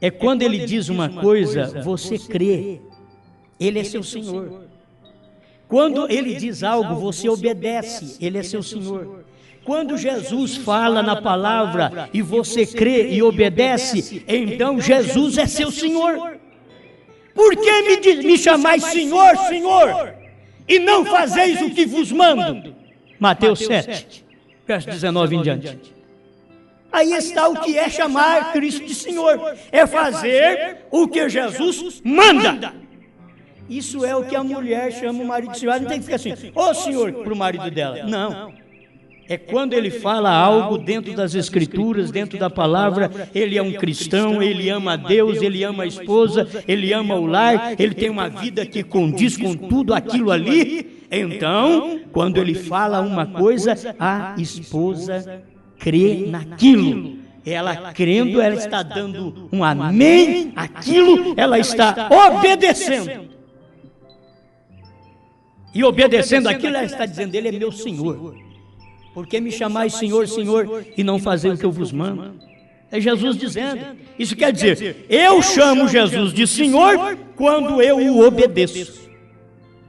É quando ele diz uma coisa, você crê. Ele é seu Senhor. Quando ele diz algo, você obedece. Ele é seu Senhor. Quando Jesus fala na palavra e você crê e obedece, então Jesus é seu Senhor. Por que me chamais Senhor, Senhor, e não fazeis o que vos mando? Mateus 7, verso 19 em diante. Aí está o que é chamar Cristo de Senhor. É fazer o que Jesus manda. Isso é o que a mulher chama o marido de Senhor. Ela não tem que ficar assim, ô Senhor, para o marido dela. Não. É quando ele fala algo dentro das Escrituras, dentro da palavra, ele é um cristão, ele ama a Deus, ele ama a esposa, ele ama o lar, ele tem uma vida que condiz com tudo aquilo ali. Então, quando ele fala uma coisa, a esposa crê naquilo. Ela crendo, ela está dando um amém àquilo, ela está obedecendo. E obedecendo aquilo, ela está dizendo, ele é meu Senhor. Por que me chamais Senhor, Senhor, e não fazer o que eu vos mando? É Jesus dizendo. Isso quer dizer, eu chamo Jesus de Senhor quando eu o obedeço.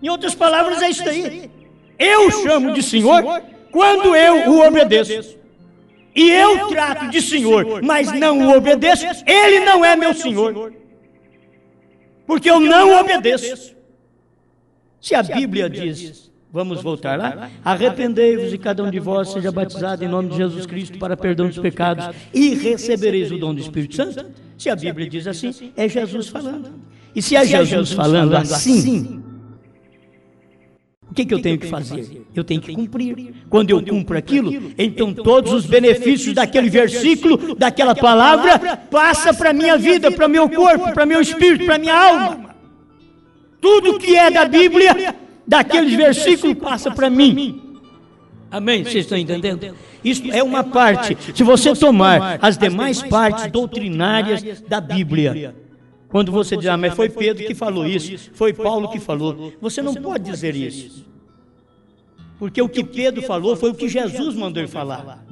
Em outras palavras, é isso aí. Eu chamo de Senhor quando eu o obedeço. E eu trato de Senhor, mas não o obedeço, ele não é meu Senhor. Porque eu não obedeço. Se a Bíblia diz, vamos voltar lá, arrependei-vos e cada um de vós seja batizado em nome de Jesus Cristo para perdão dos pecados e recebereis o dom do Espírito Santo. Se a Bíblia diz assim, é Jesus falando. E se é Jesus falando assim, o que eu tenho que fazer? Eu tenho que cumprir. Quando eu cumpro aquilo, então todos os benefícios daquele versículo, daquela palavra, passa para a minha vida, para o meu corpo, para o meu espírito, para a minha alma. Tudo que é da Bíblia, daqueles versículos, passa para mim. Amém? Vocês estão entendendo? Isso é uma parte. Se você tomar as demais partes doutrinárias da Bíblia, quando você diz, mas foi Pedro que falou isso, foi Paulo que falou, você não pode dizer isso. Porque o que Pedro falou foi o que Jesus mandou ele falar.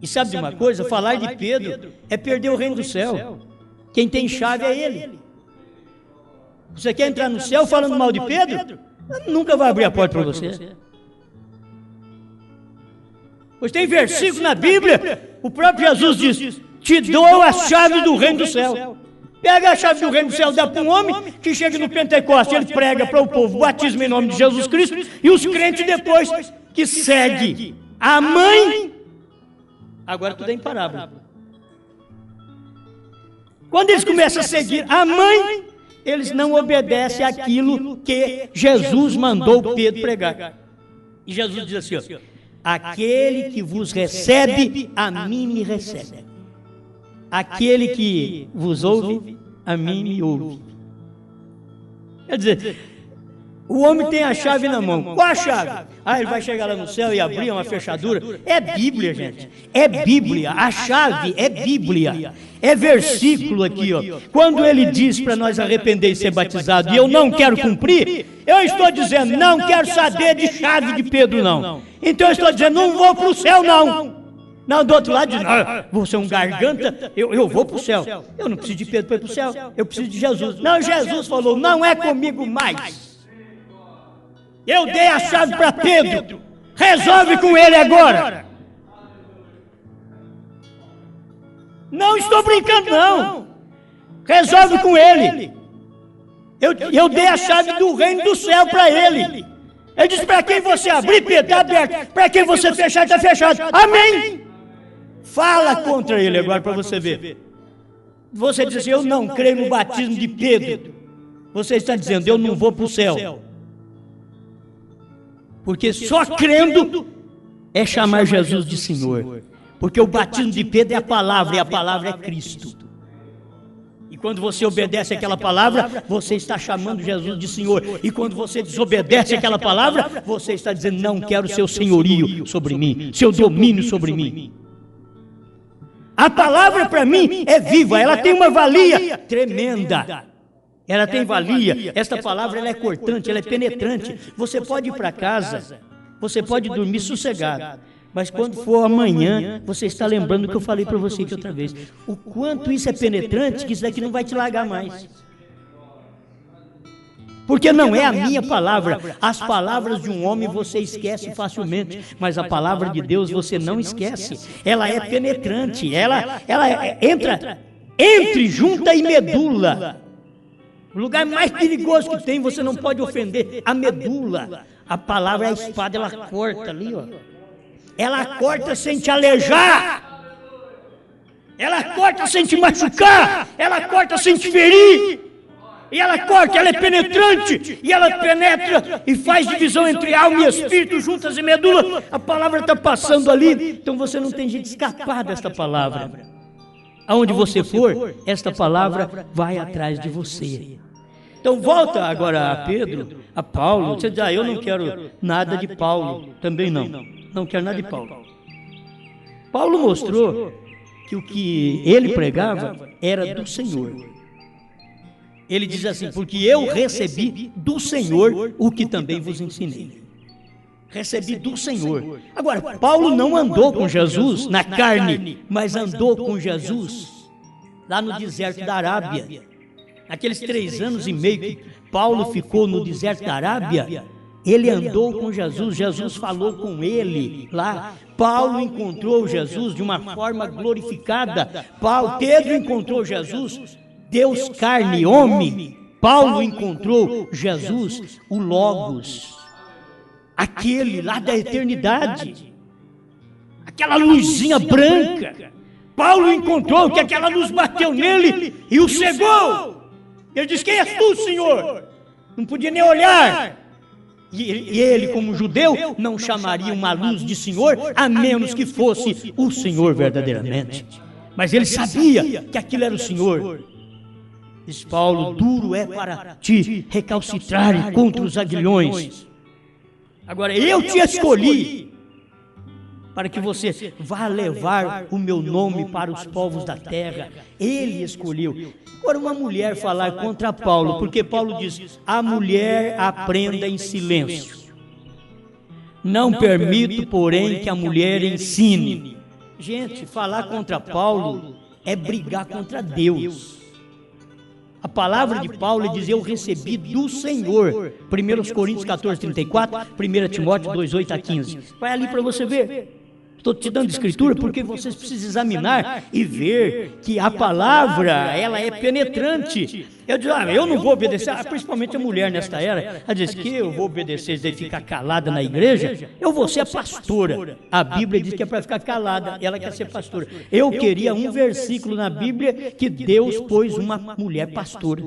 E sabe de uma coisa? Falar de Pedro é perder o reino do céu. Quem tem chave é ele. Você quer entrar no céu falando mal de Pedro? Nunca vai abrir a porta para você. Pois tem versículo na Bíblia, o próprio Jesus diz, te dou a chave do reino do céu. Pega a chave do reino do céu, dá para um homem que chega no Pentecostes, ele prega para o povo, batismo em nome de Jesus Cristo, e os crentes depois que segue a mãe, agora tudo é em parábola. Quando eles começam a seguir a mãe, eles não obedecem àquilo que Jesus mandou Pedro pregar. E Jesus diz assim, ó, aquele que vos recebe, a mim me recebe. Aquele que vos ouve, a mim me ouve. Quer dizer, o homem tem a chave na mão. Qual a chave? Ele vai chegar lá no céu e abrir uma fechadura. É Bíblia, gente. É Bíblia. A chave é Bíblia. É versículo aqui, ó. Quando ele diz para nós arrepender e ser batizado, e eu não quero cumprir, eu estou dizendo, não quero saber de chave de Pedro, não. Então eu estou dizendo, não vou para o céu, não. Não, do outro lado diz, não, você é um garganta, eu vou para o céu. Eu não preciso de Pedro para ir para o céu, eu preciso de Jesus. Não, Jesus falou, não é comigo mais. Eu dei a chave para Pedro, resolve com ele agora. Não estou brincando, não. Resolve com ele. Eu dei a chave do reino do céu para ele. Ele disse, para quem você abrir, Pedro, está aberto. Para quem você fechar, está fechado. Amém. Fala contra ele agora para você ver. Você diz assim, eu não creio no batismo de Pedro. Você está dizendo, eu não vou para o céu. Porque só crendo é chamar Jesus de Senhor. Porque o batismo de Pedro é a palavra, e a palavra é Cristo. E quando você obedece àquela palavra, você está chamando Jesus de Senhor. E quando você desobedece àquela palavra, você está dizendo, não quero seu senhorio sobre mim, seu domínio sobre mim. A palavra para mim é viva, ela tem uma valia tremenda. Ela tem valia, esta palavra ela é cortante, ela é penetrante. Você pode ir para casa, você pode dormir sossegado. Mas quando for amanhã, você está lembrando que eu falei para você aqui outra vez. O quanto isso é penetrante, que isso daqui não vai te largar mais. Porque não é a minha palavra. As palavras de um homem você esquece facilmente, mas a palavra de Deus você não esquece. Ela é penetrante, ela entra entre junta e medula. O lugar mais perigoso que tem, você não pode ofender a medula. A palavra é a espada, ela corta ali, ó. Ela corta sem te aleijar. Ela corta sem te machucar. Ela corta sem te ferir. E ela corta, ela é penetrante. E ela penetra e faz divisão entre alma e espírito, juntas e medula. A palavra está passando ali. Então você não tem jeito de escapar desta palavra. Aonde você for, esta palavra vai atrás de você. Então volta agora a Pedro, a Paulo. Você diz, eu não quero nada de Paulo. Também não. Não quero nada de Paulo. Paulo mostrou que o que ele pregava era do Senhor. Ele diz assim, porque eu recebi do Senhor o que também vos ensinei. Recebi do Senhor. Agora, Paulo não andou com Jesus na carne, mas andou com Jesus lá no deserto da Arábia. Naqueles 3 anos e meio que Paulo ficou no deserto da Arábia, ele andou com Jesus, Jesus falou com ele lá. Paulo encontrou Jesus de uma forma glorificada. Pedro encontrou Jesus, Deus carne, homem. Paulo encontrou Jesus, o Logos, aquele lá da eternidade, aquela luzinha branca. Paulo encontrou que aquela luz bateu nele e o cegou. Ele disse, quem és tu, Senhor? Não podia nem olhar. E ele, como judeu, não chamaria uma luz de Senhor, a menos que fosse o Senhor verdadeiramente. Mas ele sabia que aquilo era o Senhor. Diz Paulo, duro é para ti recalcitrar contra os aguilhões. Agora, eu te escolhi para que você vá levar o meu nome para os povos da terra. Ele escolheu. Agora, uma mulher falar contra Paulo, porque Paulo diz, a mulher aprenda em silêncio. Não permito, porém, que a mulher ensine. Gente, falar contra Paulo é brigar contra Deus. A palavra de Paulo diz, eu recebi do Senhor. 1 Coríntios 14, 34, 1 Timóteo 2, 8 a 15. Vai ali para você ver. Estou te dando escritura porque vocês precisam examinar e ver que a palavra, ela é penetrante. Eu digo, eu não vou obedecer, principalmente a mulher nesta era, ela diz que eu vou obedecer e ficar calada na igreja, eu vou ser a pastora. A Bíblia diz que é para ficar calada, ela quer ser pastora. Eu queria um versículo na Bíblia que Deus pôs uma mulher pastora.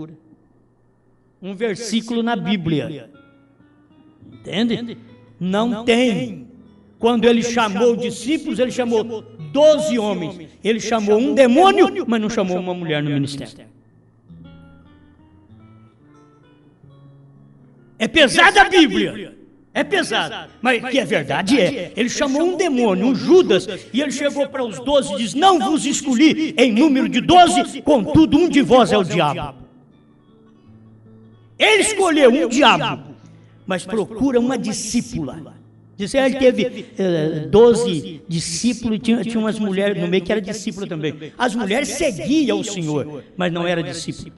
Um versículo na Bíblia. Entende? Não tem. Quando ele chamou discípulos, ele chamou 12 homens. Ele chamou um demônio, mas não chamou uma mulher no ministério. É pesada a Bíblia, É pesado, mas que é verdade é. Ele chamou um demônio, um Judas, e ele chegou para os 12 e diz: não vos escolhi em número de 12, contudo um de vós é o diabo. Ele escolheu um diabo, mas procura uma discípula. Diz, ele teve 12 discípulos e tinha umas mulheres no meio que era discípula também. As mulheres seguiam o Senhor, mas não era discípulo.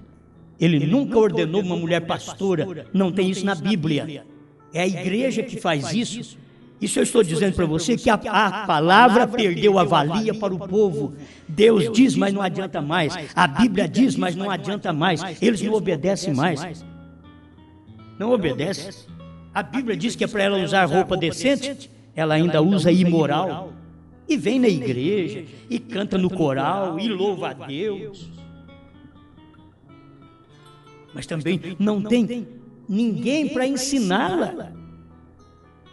Ele nunca ordenou uma mulher pastora, não tem isso na Bíblia. É a igreja que faz isso. Isso eu estou dizendo para você, que a palavra perdeu a valia para o povo. Deus diz, mas não adianta mais. A Bíblia diz, mas não adianta mais. Eles não obedecem mais. Não obedecem. A Bíblia diz que é para ela usar roupa decente, ela ainda usa imoral. E vem na igreja, e canta no coral, e louva a Deus. Mas também não tem ninguém para ensiná-la.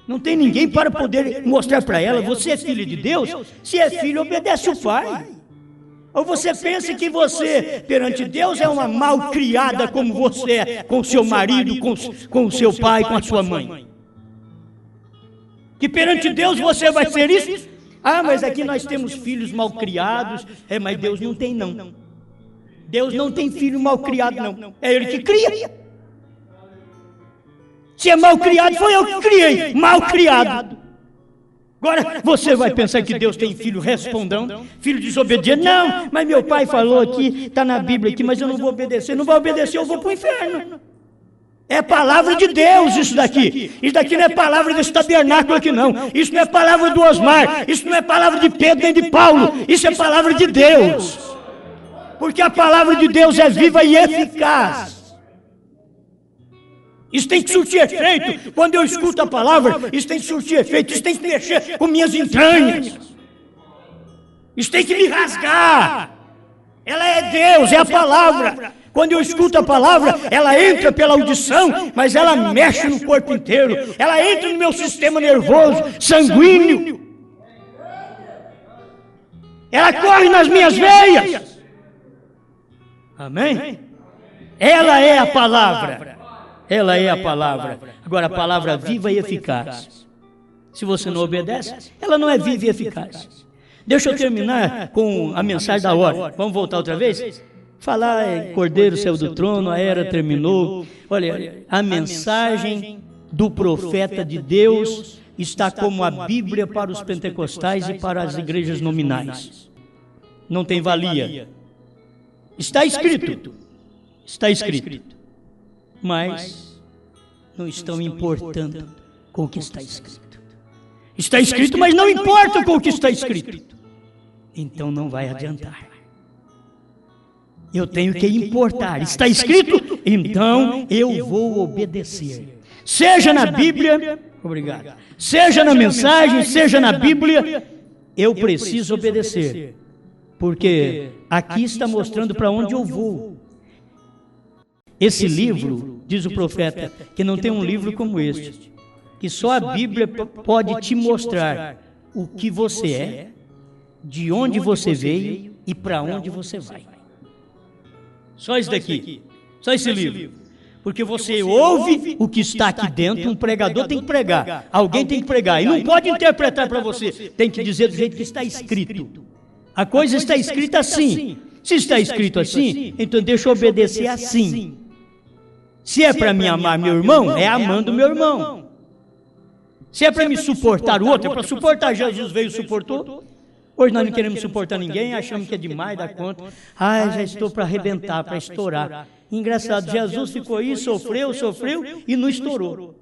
Não tem ninguém para poder mostrar para ela: você é filho de Deus? Se é filho, obedece o pai. Ou você pensa que você, perante Deus, é uma malcriada como você é com seu marido, com o seu pai, com a sua mãe? Que perante Deus você vai ser isso? Ah, mas aqui nós temos filhos malcriados. Mas Deus não tem, não. Deus não tem filho malcriado, não. É Ele que cria. Se é malcriado, foi eu que criei. Malcriado. Agora, você vai pensar que Deus tem filho respondão, filho desobediente? Não, mas meu pai falou aqui, está na Bíblia aqui, mas eu não vou obedecer. Não vou obedecer, eu vou para o inferno. É palavra de Deus isso daqui. Isso daqui não é palavra desse tabernáculo aqui, não. Isso não é palavra do Osmar. Isso não é palavra de Pedro nem de Paulo. Isso é palavra de Deus. Porque a palavra de Deus é viva e eficaz. Isso tem que surtir efeito. Quando eu escuto a palavra, isso tem que surtir efeito. Isso tem que mexer com minhas entranhas. Isso tem que me rasgar. Ela é Deus, é a palavra. Quando eu escuto a palavra, ela entra pela audição, mas ela mexe no corpo inteiro. Ela entra no meu sistema nervoso, sanguíneo. Ela corre nas minhas veias. Amém? Ela é a palavra. Ela é a palavra. Agora, a palavra viva e eficaz. Se você não obedece, ela não é viva e eficaz. Deixa eu terminar com a mensagem da hora. Vamos voltar outra vez? Falar, Cordeiro saiu do trono, a era terminou. Olha, a mensagem do profeta de Deus está como a Bíblia para os pentecostais e para as igrejas nominais. Não tem valia. Está escrito. Está escrito. Mas não estão importando com o que está escrito. Está escrito, mas não importa com o que está escrito. Então não vai adiantar. Eu tenho que importar. Está escrito, então eu vou obedecer. Seja na Bíblia, obrigado. Seja na mensagem, seja na Bíblia, eu preciso obedecer. Porque aqui está mostrando para onde eu vou. Esse livro, diz o profeta, que não tem um livro como este, que só a Bíblia pode te mostrar o que você é, de onde você veio e para onde você vai. Só isso daqui, só esse livro. Porque você ouve o que está aqui dentro, um pregador tem que pregar, alguém tem que pregar, e não pode interpretar para você, tem que dizer do jeito que está escrito. A coisa está escrita assim. Se está escrito assim, então deixa eu obedecer assim. Se é para me amar meu irmão, é amando meu irmão. Se é para me suportar o outro, é para suportar. Jesus veio e suportou. Hoje nós não queremos suportar ninguém, achamos que é demais da conta. Já estou para arrebentar, para estourar. Engraçado, Jesus ficou aí, sofreu e não estourou.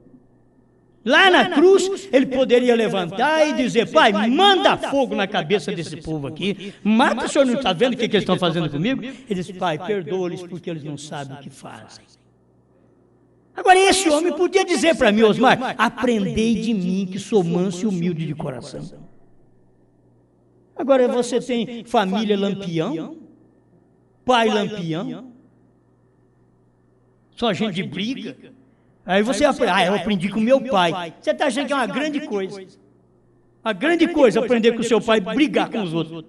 Lá na cruz, ele poderia levantar e dizer: Pai, manda fogo na cabeça desse povo aqui. Mata, o senhor não está vendo o que eles estão fazendo comigo? Ele disse: Pai, perdoa-lhes porque eles não sabem o que fazem. Agora, esse homem podia dizer para mim: Osmar, aprendei de mim que sou manso e humilde de coração. Agora, você tem família lampião, pai lampião, só gente de briga. Aí você aprende: eu aprendi com meu pai. Você está achando que é uma grande coisa. Uma grande coisa aprender com o seu pai brigar com os outros.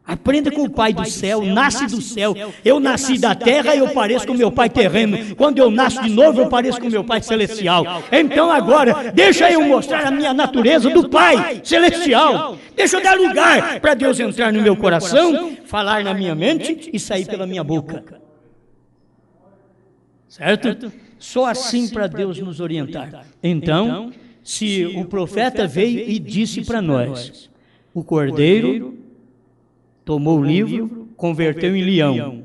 Aprenda com o Pai do céu, nasce do céu. Eu nasci da terra e eu pareço com meu Pai terreno. Quando eu nasço de novo, eu pareço com meu Pai celestial. Então agora, deixa eu mostrar a minha natureza do Pai celestial. Deixa eu dar lugar para Deus entrar no meu coração, falar na minha mente e sair pela minha boca. Certo? Só assim para Deus nos orientar. Então, se o profeta veio e disse para nós, o cordeiro tomou o livro, converteu em leão.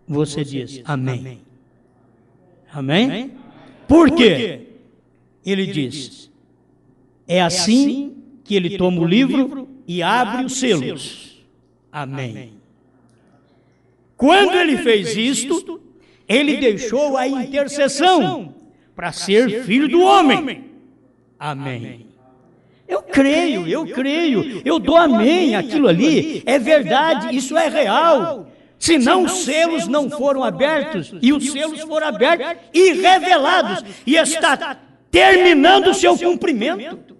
Você diz, amém. Amém? Por quê? Ele diz, é assim que ele toma o livro e abre os selos. Amém. Quando ele fez isto, ele deixou a intercessão para ser filho do homem. Amém. Eu creio, eu dou amém, aquilo ali é verdade, isso é real. Senão os selos não foram abertos, e os selos foram abertos e revelados, e está terminando o seu cumprimento.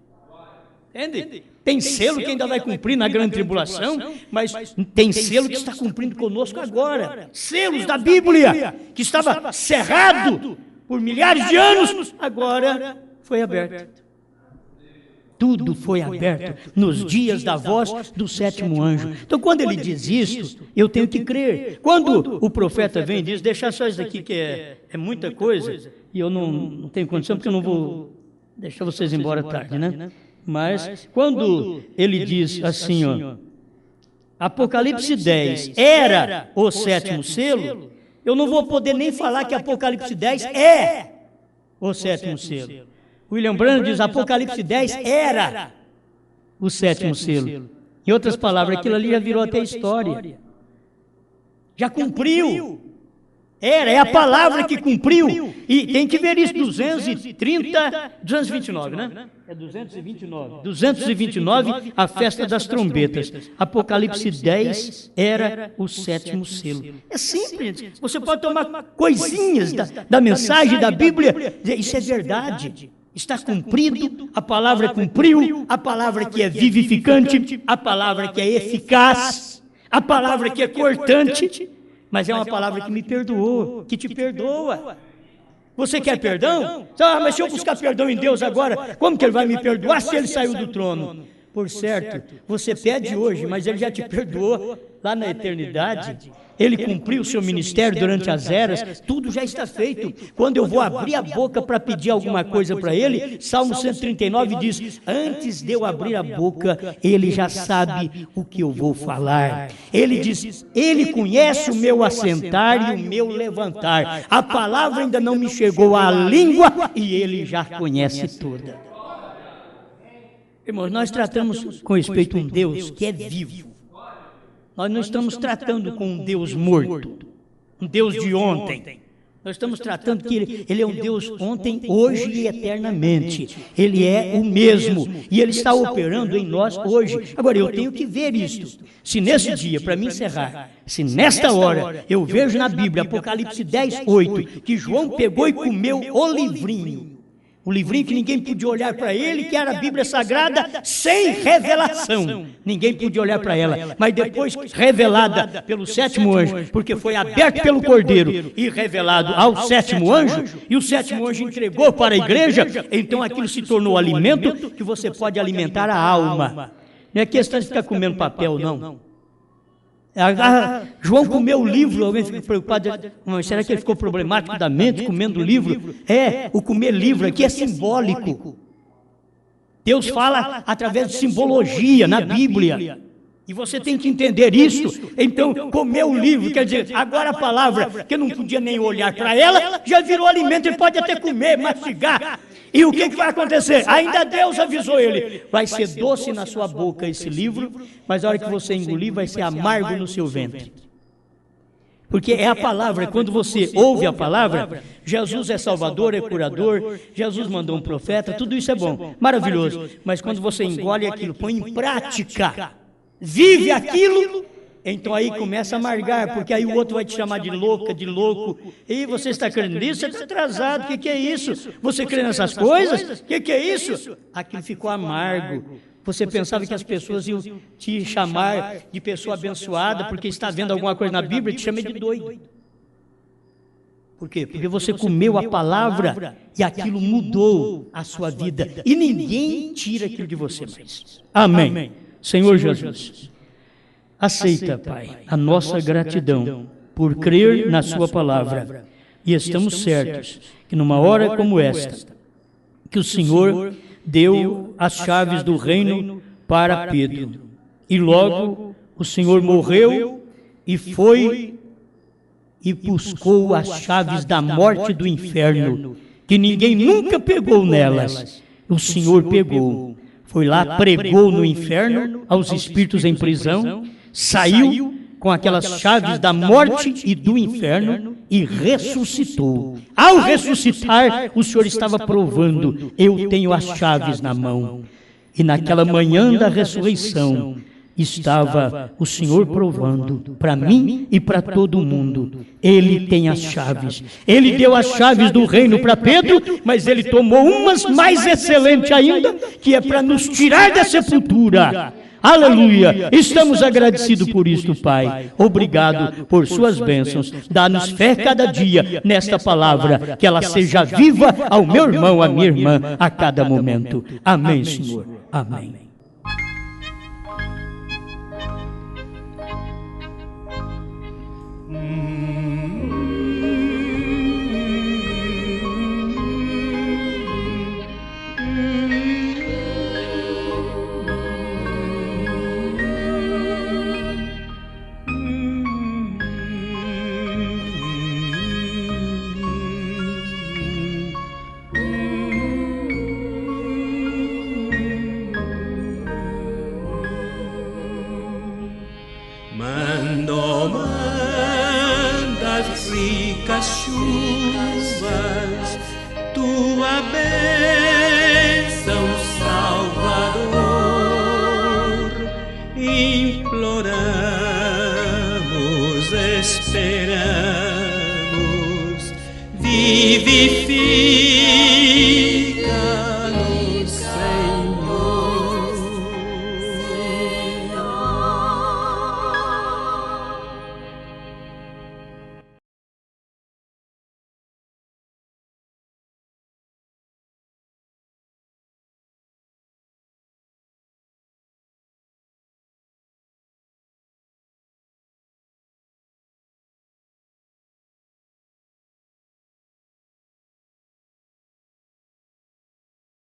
Entende? Tem selo que ainda vai cumprir na grande tribulação, mas tem selo que está cumprindo conosco agora. Selos da Bíblia, que estava cerrado por milhares de anos, agora foi aberto. Tudo foi aberto nos dias da voz do sétimo anjo. Então, quando ele diz isto, eu tenho que crer. Quando o profeta vem e diz, deixa só isso aqui que é muita coisa, e eu não tenho condição, porque eu não vou deixar vocês embora tarde, né? Mas, quando ele diz assim, ó, Apocalipse 10 era o sétimo selo, eu não vou poder nem falar que Apocalipse 10 é o sétimo selo. William Branham diz, Apocalipse 10 era o sétimo selo. Em outras palavras, aquilo ali já virou até história. Já cumpriu. É a palavra que cumpriu. E tem que ver isso, 229, né? É 229. 229, a festa das trombetas. Apocalipse 10 era o sétimo selo. É simples. Você pode tomar coisinhas da mensagem da Bíblia. Isso é verdade. Está cumprido, a palavra cumpriu, a palavra que é vivificante, a palavra que é eficaz, a palavra que é cortante, mas é uma palavra que me perdoou, que te perdoa. Você quer perdão? Mas se eu buscar perdão em Deus agora, como que Ele vai me perdoar se Ele saiu do trono? Por certo, você pede hoje, mas Ele já te perdoou lá na eternidade. Ele cumpriu o seu ministério durante as eras, tudo já está feito. Quando eu vou abrir a boca para pedir alguma coisa para Ele, Salmo 139 diz, antes de eu abrir a boca, Ele já sabe o que eu vou falar. Ele diz, Ele conhece o meu assentar e o meu levantar. A palavra ainda não me chegou à língua e Ele já conhece toda. Irmãos, nós tratamos com respeito a um Deus que é vivo. Nós não estamos tratando com um Deus morto, um Deus de ontem. Nós estamos tratando que Ele é um Deus ontem, hoje e eternamente. Ele é o mesmo e Ele está operando em nós hoje. Agora, eu tenho que ver isto. Se nesse dia, para me encerrar, se nesta hora eu vejo na Bíblia, Apocalipse 10, 8, que João pegou e comeu o livrinho que ninguém podia olhar para ele, que era a Bíblia Sagrada, sem revelação. Ninguém podia olhar para ela, mas depois revelada pelo sétimo anjo, porque foi aberto pelo Cordeiro e revelado ao sétimo anjo, e o sétimo anjo entregou para a igreja, então aquilo se tornou alimento que você pode alimentar a alma. Não é questão de ficar comendo papel, não. João comeu o livro, alguém fica preocupado, mas será que ele ficou problemático da mente comendo o livro? O comer livro aqui é simbólico. Deus fala através de simbologia na Bíblia. E você tem que entender isso. Então, comer o livro, quer dizer, agora a palavra, que eu não podia nem olhar para ela, já virou alimento, ele pode até comer, mastigar. E o que vai acontecer? Ainda Deus avisou ele. Vai ser doce na sua boca esse livro, mas a hora que você engolir vai ser amargo no seu ventre. Porque é a palavra, quando você ouve a palavra, Jesus é salvador, é curador, Jesus mandou um profeta, tudo isso é bom, maravilhoso. Mas quando você engole aquilo, põe em prática, vive aquilo, então aí começa a amargar, porque aí o outro vai te chamar de louca, de louco. E você está crendo nisso? Você está atrasado, o que é isso? Você crê nessas coisas? O que é isso? Aquilo ficou amargo. Você pensava que as pessoas iam te chamar de pessoa abençoada porque está vendo alguma coisa na Bíblia e te chama de doido. Por quê? Porque você comeu a palavra e aquilo mudou a sua vida. E ninguém tira aquilo de você mais. Amém. Senhor Jesus, aceita, Pai, a nossa gratidão por crer na sua palavra. E estamos certos que numa hora como esta, que o Senhor deu as chaves do reino para Pedro. E logo o Senhor morreu e foi e buscou as chaves da morte e do inferno, que ninguém nunca pegou nelas. O Senhor pegou. Foi lá, pregou no inferno aos espíritos em prisão, saiu com aquelas chaves da morte e do inferno e ressuscitou. Ao ressuscitar, o Senhor estava provando: eu tenho as chaves na mão. E naquela manhã da ressurreição, estava o Senhor provando para mim e para todo mundo: Ele tem as chaves. Ele deu as chaves do reino para Pedro, mas Ele tomou umas mais excelentes ainda, que é para nos tirar da sepultura. Aleluia! Estamos agradecidos por isto, Pai. Obrigado por suas bênçãos. Dá-nos fé cada dia nesta palavra, que ela seja viva ao meu irmão, à minha irmã, a cada momento. Amém, Senhor. Amém. Manda ricas chuvas